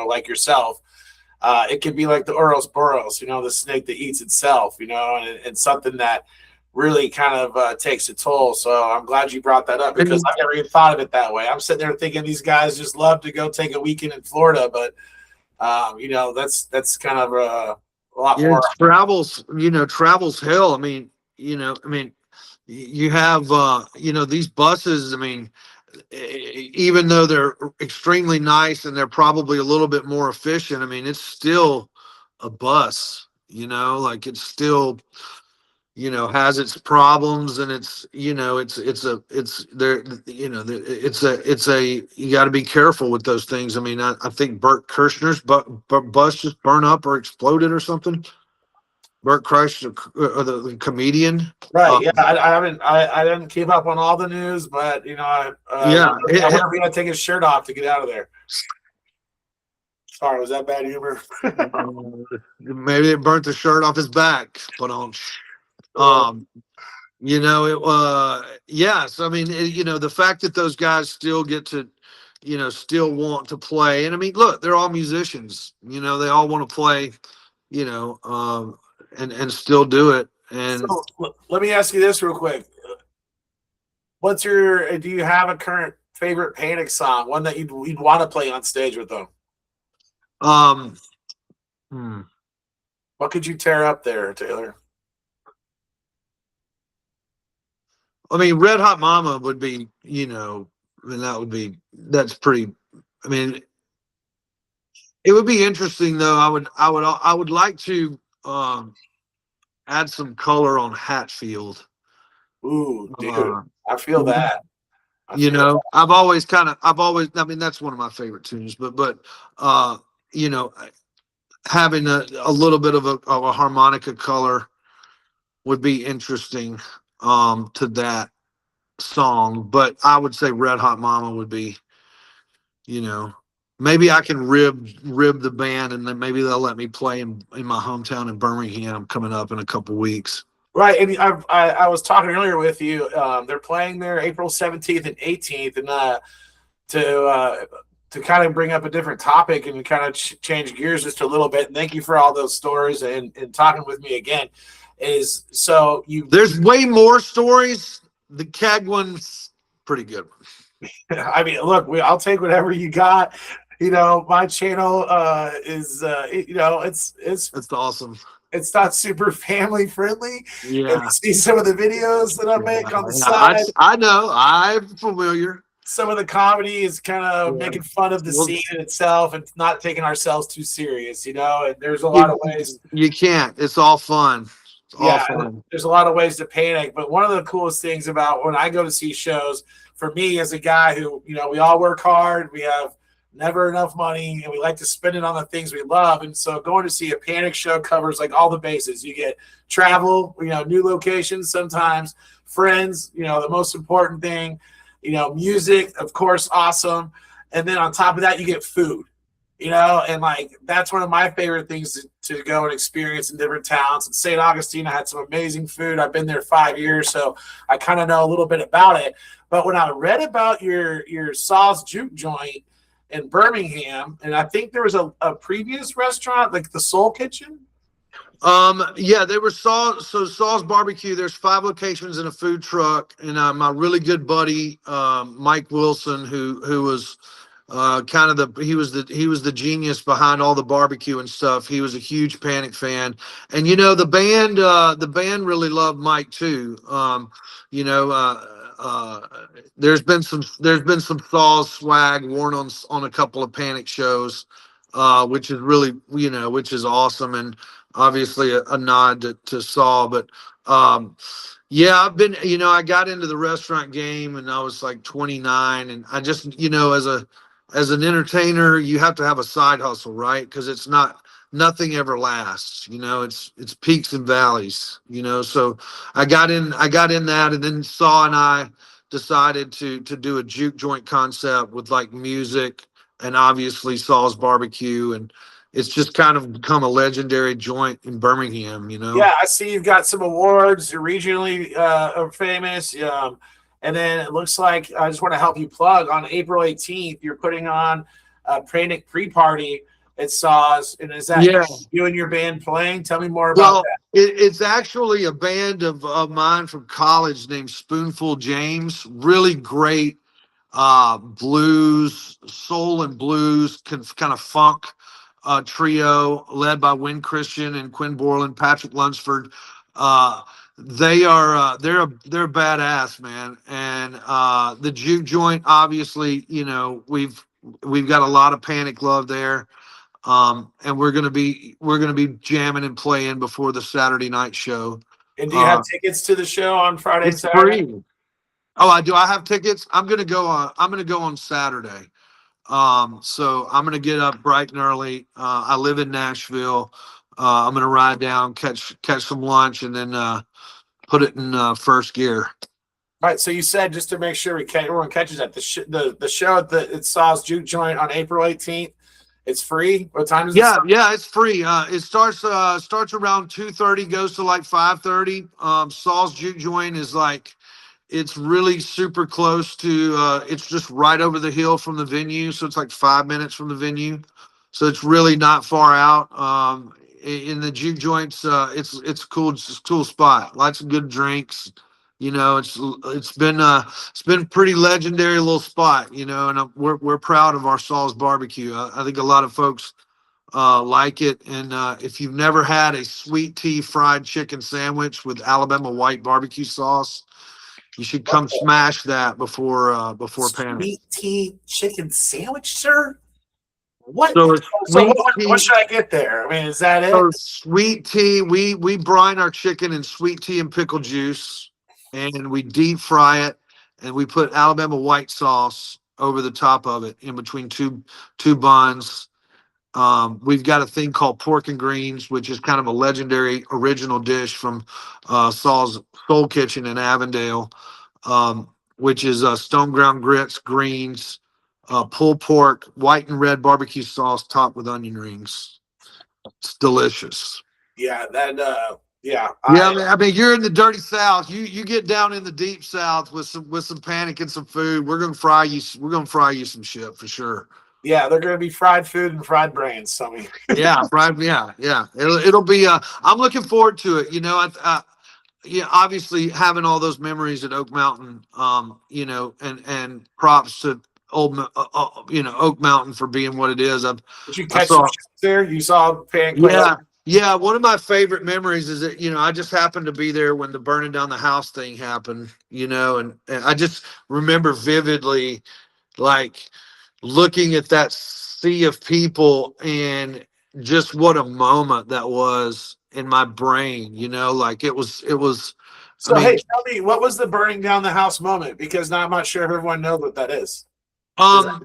Speaker 1: like yourself, it can be like the Ouroboros, the snake that eats itself, and something that really kind of takes a toll. So I'm glad you brought that up, because I never even thought of it that way. I'm sitting there thinking these guys just love to go take a weekend in Florida, but that's kind of a lot more.
Speaker 2: Travel's hell. I mean, you have these buses. I mean, even though they're extremely nice and they're probably a little bit more efficient, I mean, it's still a bus, like it's still, has its problems, and it's you got to be careful with those things. I mean, I think Bert Kirshner's bus just burned up or exploded or something. Bert Kreischer, the comedian.
Speaker 1: Right. Yeah. I didn't keep up on all the news, but I wonder if he's gonna take his shirt off to get out of there. Sorry, was that bad humor?
Speaker 2: Maybe it burnt the shirt off his back, but yes. I mean, the fact that those guys still get to, still want to play. And I mean, look, they're all musicians, they all want to play, and still do it. And
Speaker 1: so, let me ask you this real quick. Do you have a current favorite Panic song, one that you'd want to play on stage with them? What could you tear up there, Taylor?
Speaker 2: I mean, Red Hot Mama would be, that's pretty, I mean, it would be interesting though. I would like to, add some color on Hatfield.
Speaker 1: Ooh, dude, I feel that.
Speaker 2: I've always, I mean, that's one of my favorite tunes, but having a little bit of a harmonica color would be interesting, to that song. But I would say Red Hot Mama would be, maybe I can rib the band, and then maybe they'll let me play in my hometown in Birmingham coming up in a couple weeks.
Speaker 1: Right, and I was talking earlier with you. They're playing there April 17th and 18th, and to kind of bring up a different topic and kind of change gears just a little bit. And thank you for all those stories and talking with me again.
Speaker 2: There's way more stories. The keg one's pretty good.
Speaker 1: I mean, look, I'll take whatever you got. My channel is
Speaker 2: That's awesome.
Speaker 1: it's not super family friendly. If you
Speaker 2: Yeah.
Speaker 1: see some of the videos that I
Speaker 2: Yeah,
Speaker 1: make on the
Speaker 2: I,
Speaker 1: side,
Speaker 2: I know. I'm familiar.
Speaker 1: some of the comedy is kind of
Speaker 2: Yeah.
Speaker 1: making fun of the
Speaker 2: Well,
Speaker 1: scene in itself and not taking ourselves too serious, and there's a lot of
Speaker 2: you,
Speaker 1: ways.
Speaker 2: you can't. It's all fun. It's all
Speaker 1: Yeah,
Speaker 2: fun.
Speaker 1: there's a lot of ways to panic, but one of the coolest things about when I go to see shows, for me as a guy who, we all work hard, we have never enough money, and we like to spend it on the things we love. And so going to see a panic show covers like all the bases. You get travel, new locations, sometimes friends, the most important thing, music, of course, awesome. And then on top of that, you get food. And like that's one of my favorite things to go and experience in different towns. And St. Augustine, I had some amazing food. I've been there 5 years, so I kind of know a little bit about it. But when I read about your Saws Juke Joint in Birmingham, and I think there was a previous restaurant, like the Soul Kitchen.
Speaker 2: Yeah, they were Saw's Barbecue. There's 5 locations in a food truck, and my really good buddy, Mike Wilson, who was kind of the genius behind all the barbecue and stuff. He was a huge Panic fan, and the band really loved Mike too. You know, there's been some Saws swag worn on a couple of Panic shows, which is really which is awesome, and obviously a nod to Saw. But yeah, I got into the restaurant game and I was like 29, and I just as an entertainer, you have to have a side hustle, right? Because nothing ever lasts. It's peaks and valleys. So I got in that, and then Saw and I decided to do a juke joint concept with like music and obviously Saw's barbecue, and it's just kind of become a legendary joint in Birmingham.
Speaker 1: Yeah, I see you've got some awards. You're regionally famous. And then it looks like I just want to help you plug on April 18th. You're putting on a Panic pre-party at Saws. And is that
Speaker 2: Yeah.
Speaker 1: you and your band playing? Tell me more about
Speaker 2: Well,
Speaker 1: that.
Speaker 2: it's actually a band of mine from college named Spoonful James. Really great blues, soul and blues, kind of funk trio led by Win Christian and Quinn Borland, Patrick Lunsford. Uh, they're badass, man. And the juke joint, obviously, we've got a lot of Panic love there. And we're gonna be jamming and playing before the Saturday night show.
Speaker 1: And do you have
Speaker 2: Uh,
Speaker 1: tickets to the show on Friday and
Speaker 2: it's
Speaker 1: Saturday?
Speaker 2: free. Oh, I do. I have tickets. I'm gonna go on Saturday. So I'm gonna get up bright and early. I live in Nashville. I'm gonna ride down, catch some lunch, and then put it in first gear.
Speaker 1: All right. So you said, just to make sure everyone catches that, the show at the Saws Juke Joint on April 18th, it's free. What time is it
Speaker 2: Yeah,
Speaker 1: start?
Speaker 2: yeah, it's free. It starts around 2:30, goes to like 5:30. Saul's Juke Joint is like it's really super close to it's just right over the hill from the venue, so it's like 5 minutes from the venue. So it's really not far out. In the juke joints, it's cool. It's a cool spot. Lots of good drinks. It's been pretty legendary little spot. And we're proud of our Saul's barbecue. I think a lot of folks like it. And if you've never had a sweet tea fried chicken sandwich with Alabama white barbecue sauce, you should come smash that before Panic.
Speaker 1: Sweet tea chicken sandwich, sir? What?
Speaker 2: So it's
Speaker 1: So
Speaker 2: sweet
Speaker 1: what
Speaker 2: tea.
Speaker 1: should I get there? I mean, is that
Speaker 2: So
Speaker 1: it?
Speaker 2: sweet tea. We brine our chicken in sweet tea and pickle juice, and we deep fry it, and we put Alabama white sauce over the top of it in between two buns. We've got a thing called pork and greens, which is kind of a legendary original dish from Saul's Soul Kitchen in Avondale, which is stone ground grits, greens, pulled pork, white and red barbecue sauce topped with onion rings. It's delicious.
Speaker 1: Yeah, that yeah.
Speaker 2: Yeah, I mean, you're in the dirty South. You get down in the deep South with some Panic and some food. We're gonna fry you. We're gonna fry you some shit for sure.
Speaker 1: Yeah, they're gonna be fried food and fried brains,
Speaker 2: Yeah, right. Yeah, yeah. It'll be. I'm looking forward to it. yeah, obviously having all those memories at Oak Mountain, and props to Oak Mountain for being what it is.
Speaker 1: Did you
Speaker 2: I
Speaker 1: catch some
Speaker 2: saw,
Speaker 1: shots there? You saw Panic play like
Speaker 2: yeah, yeah. One of my favorite memories is that, I just happened to be there when the burning down the house thing happened, and I just remember vividly, like, looking at that sea of people and just what a moment that was in my brain, like it was, I
Speaker 1: so.
Speaker 2: mean,
Speaker 1: Hey, tell me, what was the burning down the house moment? Because now I'm not sure if everyone knows what that is that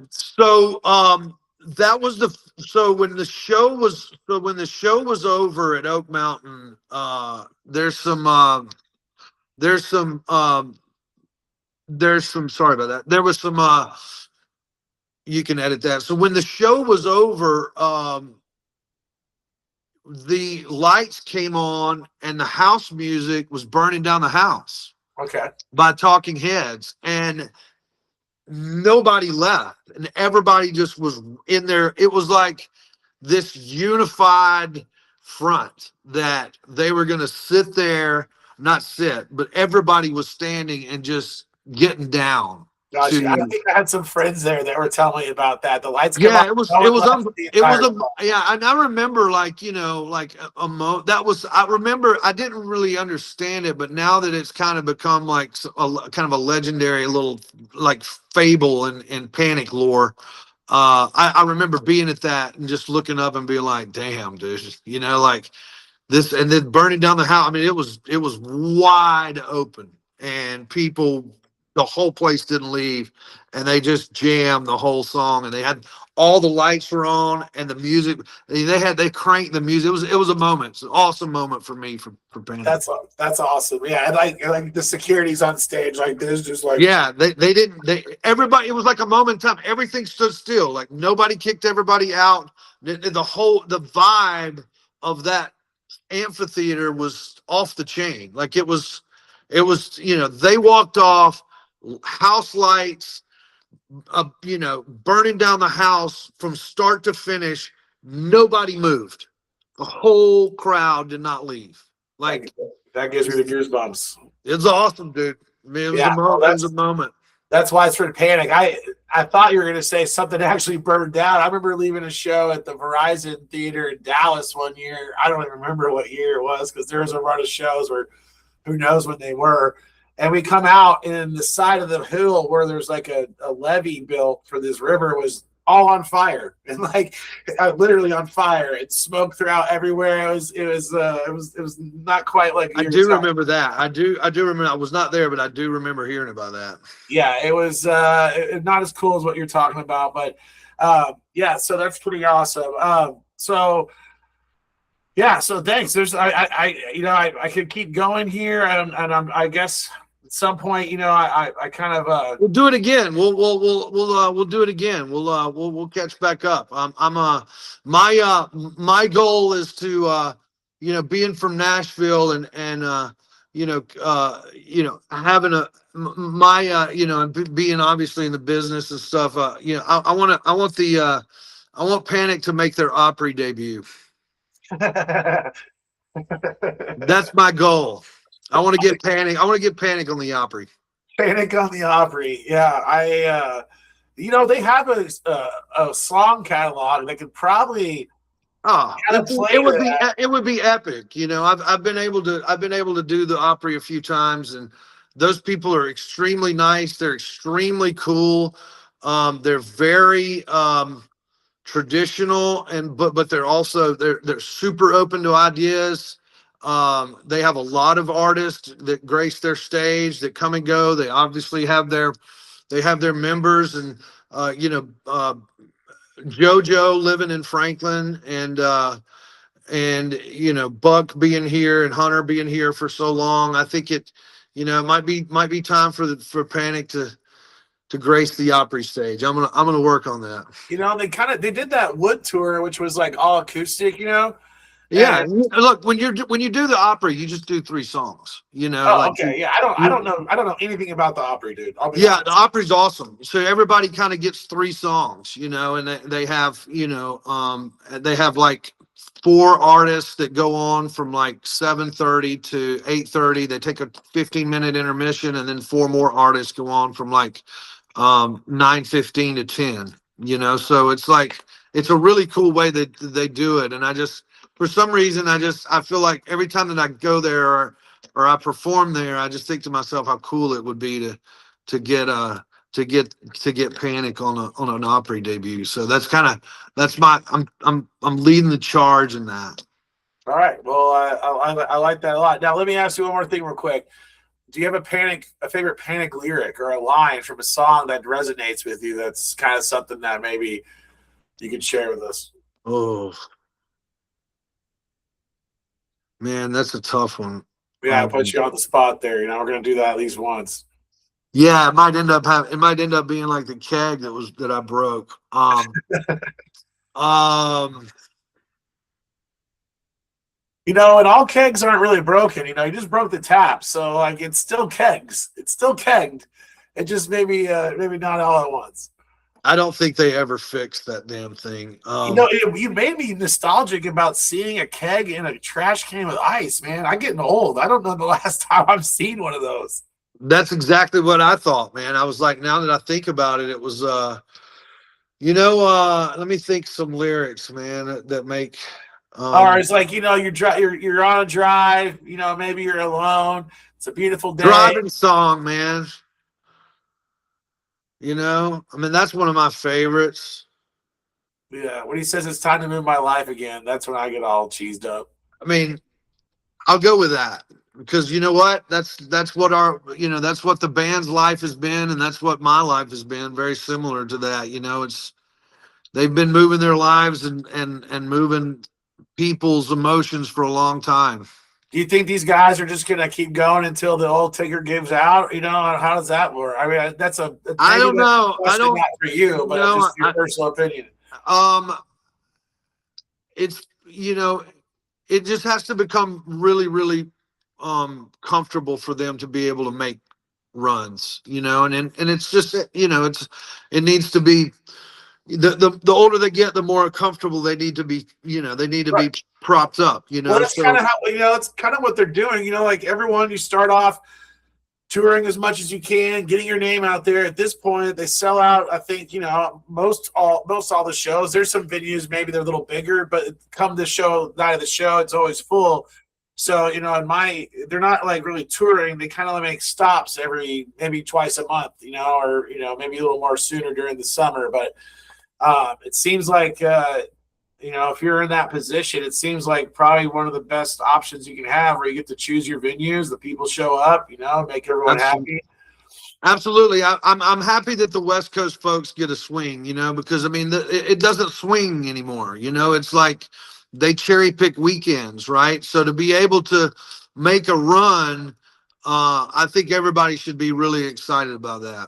Speaker 2: that was so when the show was over at Oak Mountain, there's some sorry about that. There was some you can edit that. So when the show was over, the lights came on and the house music was burning down the house
Speaker 1: okay?
Speaker 2: by Talking Heads, and nobody left, and everybody just was in there. It was like this unified front that they were going to sit there, not sit, but everybody was standing and just getting down
Speaker 1: Gosh, I
Speaker 2: to.
Speaker 1: think I had some friends there that were telling me about that. The lights come on,
Speaker 2: Yeah, it was
Speaker 1: no
Speaker 2: it
Speaker 1: one
Speaker 2: was
Speaker 1: left the
Speaker 2: it was
Speaker 1: entire
Speaker 2: a
Speaker 1: time.
Speaker 2: yeah, and I remember, like, like that was, I remember, I didn't really understand it, but now that it's kind of become like kind of a legendary little, like, fable and Panic lore. I remember being at that and just looking up and being like, damn, dude, like this, and then burning down the house. I mean, it was wide open, and people, the whole place didn't leave, and they just jammed the whole song, and they had all the lights were on and the music. They cranked the music. It was a moment. It's an awesome moment for me for Panic.
Speaker 1: That's awesome. Yeah, and like the security's on stage like this, just like
Speaker 2: Yeah, they didn't, everybody, it was like a moment in time. Everything stood still. Like, nobody kicked everybody out. The vibe of that amphitheater was off the chain. Like, it was, they walked off, house lights, burning down the house from start to finish. Nobody moved. The whole crowd did not leave.
Speaker 1: that,
Speaker 2: Like,
Speaker 1: that gives me the goosebumps.
Speaker 2: it's awesome, dude. I mean,
Speaker 1: Yeah, well,
Speaker 2: it was a moment.
Speaker 1: that's why it's for Panic. I thought you were going to say something actually burned down. I remember leaving a show at the Verizon Theater in Dallas one year. I don't even remember what year it was because there was a run of shows where who knows when they were. And we come out, and the side of the hill where there's like a levee built for this river was all on fire, and like literally on fire, and smoke throughout everywhere. It was not quite like
Speaker 2: I
Speaker 1: you were
Speaker 2: do
Speaker 1: telling.
Speaker 2: remember that. I do remember. I was not there, but I do remember hearing about that.
Speaker 1: Yeah, it was not as cool as what you're talking about, but yeah, so that's pretty awesome. So yeah, so thanks. There's I could keep going here, and I guess at some point, I kind of
Speaker 2: We'll do it again. We'll do it again. We'll catch back up. My goal is to, being from Nashville, and having and being obviously in the business and stuff. I want Panic to make their Opry debut. That's my goal. I want to get Panic. I want to get Panic on the Opry.
Speaker 1: Panic on the Opry. Yeah, they have a song catalog that could probably
Speaker 2: Oh,
Speaker 1: kind of play to that.
Speaker 2: it would be epic. I've been able to do the Opry a few times, and those people are extremely nice. They're extremely cool. They're very traditional, but they're also they're super open to ideas. They have a lot of artists that grace their stage that come and go. They obviously have their members, and JoJo living in Franklin, and Buck being here and Hunter being here for so long. I think it might be time for Panic to grace the Opry stage. I'm gonna work on that.
Speaker 1: They did that Wood tour, which was like all acoustic,
Speaker 2: Yeah,
Speaker 1: and
Speaker 2: look, when you do the Opry, you just do 3 songs.
Speaker 1: oh,
Speaker 2: Like,
Speaker 1: okay, yeah. I don't know anything about the Opry, dude. I'll be
Speaker 2: yeah, the
Speaker 1: honest.
Speaker 2: Opry's awesome. So everybody kind of gets 3 songs, and they have like 4 artists that go on from like 7:30 to 8:30. They take a 15-minute intermission, and then 4 more artists go on from like 9:15 to 10. So it's like it's a really cool way that they do it. And I just, for some reason, I feel like every time that I go there or I perform there, I just think to myself how cool it would be to get Panic on an Opry debut. So that's my I'm leading the charge in that.
Speaker 1: All right. Well, I like that a lot. Now, let me ask you one more thing real quick. Do you have a favorite Panic lyric or a line from a song that resonates with you? That's kind of something that maybe you could share with us.
Speaker 2: Oh man, that's a tough one.
Speaker 1: Yeah, I put you on the spot there. We're gonna do that at least once.
Speaker 2: Yeah, it might end up being like the keg that I broke.
Speaker 1: And all kegs aren't really broken. You just broke the tap, so like it's still kegs. It's still kegged. It just maybe not all at once.
Speaker 2: I don't think they ever fixed that damn thing.
Speaker 1: You made me nostalgic about seeing a keg in a trash can with ice, man. I'm getting old. I don't know the last time I've seen one of those.
Speaker 2: That's exactly what I thought, man. I was like, now that I think about it, it was let me think some lyrics, man, that make
Speaker 1: or it's like, you're on a drive, maybe you're alone. It's a beautiful day.
Speaker 2: Driving song, man. That's one of my favorites.
Speaker 1: Yeah, when he says it's time to move my life again, that's when I get all cheesed up.
Speaker 2: I'll go with that because you know what? That's what that's what the band's life has been, and that's what my life has been. Very similar to that. They've been moving their lives and moving people's emotions for a long time.
Speaker 1: Do you think these guys are just going to keep going until the old ticker gives out? How does that work? I don't know. I don't. Not for you, but just your personal opinion.
Speaker 2: It's it just has to become really, really comfortable for them to be able to make runs. And it's just it needs to be. The older they get, the more comfortable they need to be. They need to be propped up.
Speaker 1: Well, that's kind of how it's kind of what they're doing. Like everyone, you start off touring as much as you can, getting your name out there. At this point, they sell out. I think most all the shows. There's some venues maybe they're a little bigger, but come the night of the show, it's always full. So they're not like really touring. They kind of make stops maybe twice a month, or maybe a little more sooner during the summer, but. It seems like, if you're in that position, it seems like probably one of the best options you can have where you get to choose your venues, the people show up, make everyone happy.
Speaker 2: Absolutely. I'm happy that the West Coast folks get a swing, because it doesn't swing anymore. It's like they cherry pick weekends, right? So to be able to make a run, I think everybody should be really excited about that.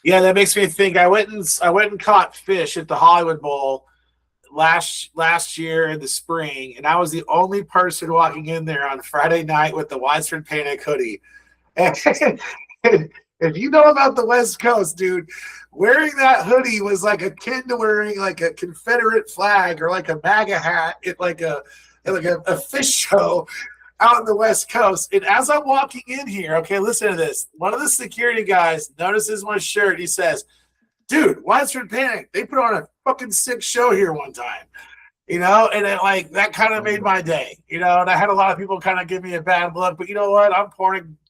Speaker 1: Yeah, that makes me think. I went and caught fish at the Hollywood Bowl last year in the spring, and I was the only person walking in there on Friday night with the Widespread Panic hoodie. And if you know about the West Coast, dude, wearing that hoodie was like akin to wearing like a Confederate flag or like a MAGA hat at like a fish show out on the West Coast. And as I'm walking in here, okay, listen to this. One of the security guys notices my shirt. He says, dude, Widespread Panic, they put on a fucking sick show here one time. And it, that kind of made my day, and I had a lot of people kind of give me a bad look, but you know what? I'm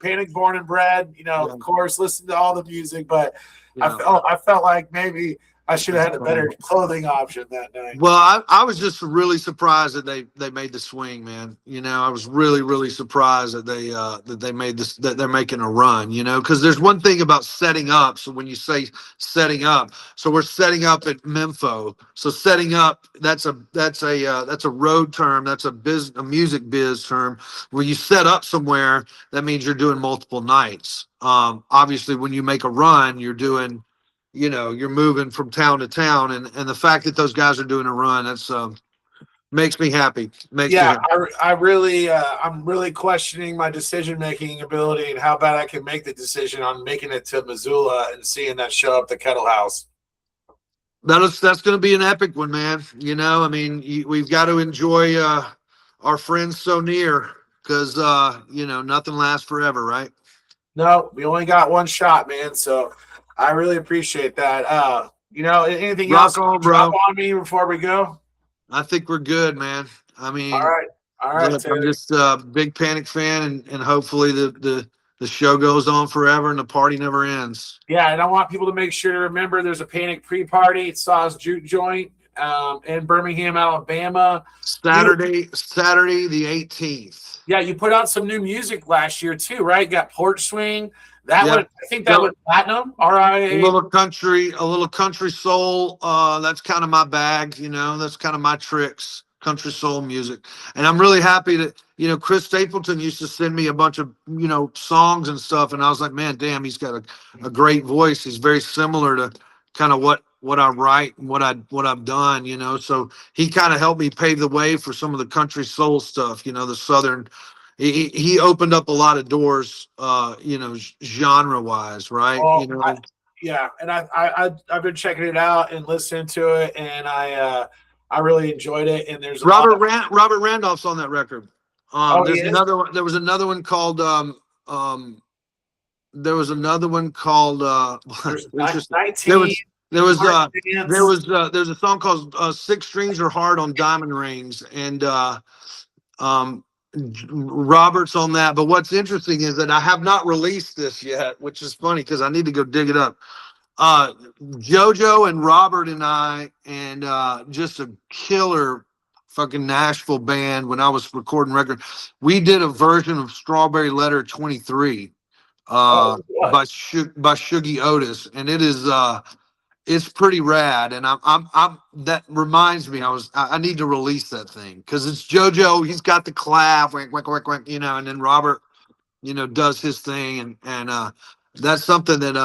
Speaker 1: Panic born and bred, of course, listen to all the music, but I felt like maybe I should have had a better clothing option that night.
Speaker 2: Well, I was just really surprised that they made the swing, man. I was really, really surprised that they made this, that they're making a run, because there's one thing about setting up. So when you say setting up, so we're setting up at Memphis. So setting up, that's a road term. That's a music biz term. When you set up somewhere, that means you're doing multiple nights. Obviously when you make a run, you're doing, you're moving from town to town, and the fact that those guys are doing a run, that's makes me happy.
Speaker 1: I'm really questioning my decision-making ability and how bad I can make the decision on making it to Missoula and seeing that show up the Kettle House.
Speaker 2: That's going to be an epic one, man. You know, I mean, we've got to enjoy our friends so near because you know, nothing lasts forever, right?
Speaker 1: No, we only got one shot, man. So I really appreciate that. Anything else
Speaker 2: Rock
Speaker 1: you
Speaker 2: on,
Speaker 1: drop
Speaker 2: bro.
Speaker 1: on me before we go?
Speaker 2: I think we're good, man. I
Speaker 1: All
Speaker 2: mean,
Speaker 1: right. All right,
Speaker 2: look, I'm
Speaker 1: Taylor.
Speaker 2: just a big Panic fan, and hopefully the show goes on forever and the party never ends.
Speaker 1: Yeah, and I want people to make sure to remember there's a Panic pre-party at Saws Juke Joint in Birmingham, Alabama.
Speaker 2: Saturday the 18th.
Speaker 1: You put out some new music last year too, right? Got Porch Swing. That
Speaker 2: Yeah.
Speaker 1: one, I think that went platinum. RIA.
Speaker 2: A little country soul. That's kind of my bag, you know, that's kind of my tricks, country soul music. And I'm really happy that, you know, Chris Stapleton used to send me a bunch of, you know, songs and stuff. And I was like, man, damn, he's got a great voice. He's very similar to kind of what I write and what I've done, you know. So he kind of helped me pave the way for some of the country soul stuff, you know, the Southern. He opened up a lot of doors, you know, genre wise, right? You
Speaker 1: Well,
Speaker 2: know,
Speaker 1: and I've been checking it out and listening to it, and I really enjoyed it. And there's a lot of
Speaker 2: Robert Randolph's on that record.
Speaker 1: oh, he
Speaker 2: There's
Speaker 1: is.
Speaker 2: another one. There was another one called. There was another one called.
Speaker 1: There's
Speaker 2: Interesting.
Speaker 1: 19.
Speaker 2: There was
Speaker 1: Dance.
Speaker 2: there's a song called "Six Strings Are Hard on Diamond Rings," and um, Robert's on that. But what's interesting is that I have not released this yet, which is funny because I need to go dig it up. Jojo and Robert and I, and just a killer fucking Nashville band when I was recording record, we did a version of Strawberry Letter 23
Speaker 1: What?
Speaker 2: by Shuggy Otis, and it is it's pretty rad. And I'm that reminds me I need to release that thing because it's Jojo, he's got the clap, wink, wink, wink, wink, you know, and then Robert, you know, does his thing, and that's something that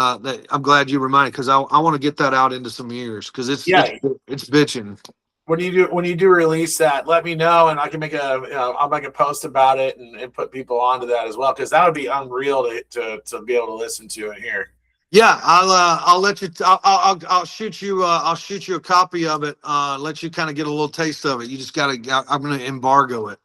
Speaker 2: I'm glad you reminded because I want to get that out into some ears because
Speaker 1: Yeah.
Speaker 2: it's bitching.
Speaker 1: When you do release that, let me know, and I can I'll make a post about it and put people onto that as well because that would be unreal to be able to listen to and hear.
Speaker 2: Yeah, I'll let you. I'll shoot you. I'll shoot you a copy of it. Let you kind of get a little taste of it. You just gotta. I'm gonna embargo it.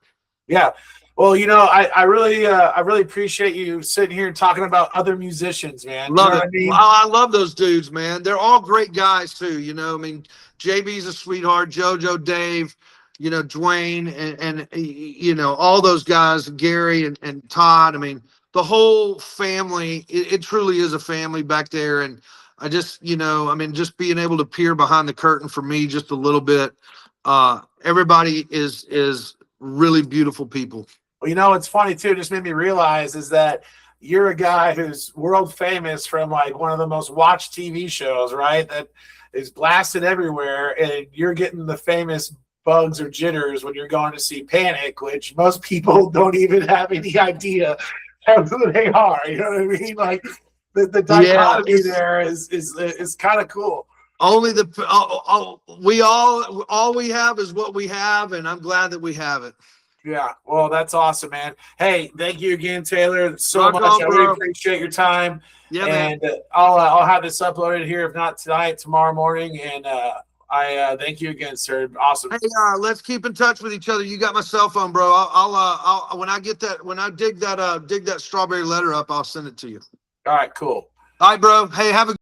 Speaker 1: Yeah. Well, I really appreciate you sitting here and talking about other musicians, man.
Speaker 2: Love
Speaker 1: You know
Speaker 2: it.
Speaker 1: what I mean?
Speaker 2: I love those dudes, man. They're all great guys too. You know, I mean, JB's a sweetheart. JoJo, Dave, you know, Dwayne, and you know, all those guys, Gary and Todd. I mean, the whole family. It truly is a family back there. And I just, you know, I mean, just being able to peer behind the curtain for me just a little bit. Everybody is really beautiful people.
Speaker 1: Well, it's funny too. It just made me realize is that you're a guy who's world famous from like one of the most watched TV shows, right? That is blasted everywhere, and you're getting the famous bugs or jitters when you're going to see Panic, which most people don't even have any idea of who they are. You know what I mean? Like the dichotomy there is kind of cool.
Speaker 2: Only all we have is what we have, and I'm glad that we have it.
Speaker 1: Yeah, well, that's awesome, man. Hey, thank you again, Taylor, so
Speaker 2: Rock
Speaker 1: much.
Speaker 2: on,
Speaker 1: I really
Speaker 2: bro.
Speaker 1: appreciate your time.
Speaker 2: Yeah,
Speaker 1: and
Speaker 2: man.
Speaker 1: I'll have this uploaded here, if not tonight, tomorrow morning. And I thank you again, sir. Awesome.
Speaker 2: Hey, let's keep in touch with each other. You got my cell phone, bro. I'll when I dig that Strawberry Letter up, I'll send it to you.
Speaker 1: All right, cool.
Speaker 2: All right, bro. Hey, have a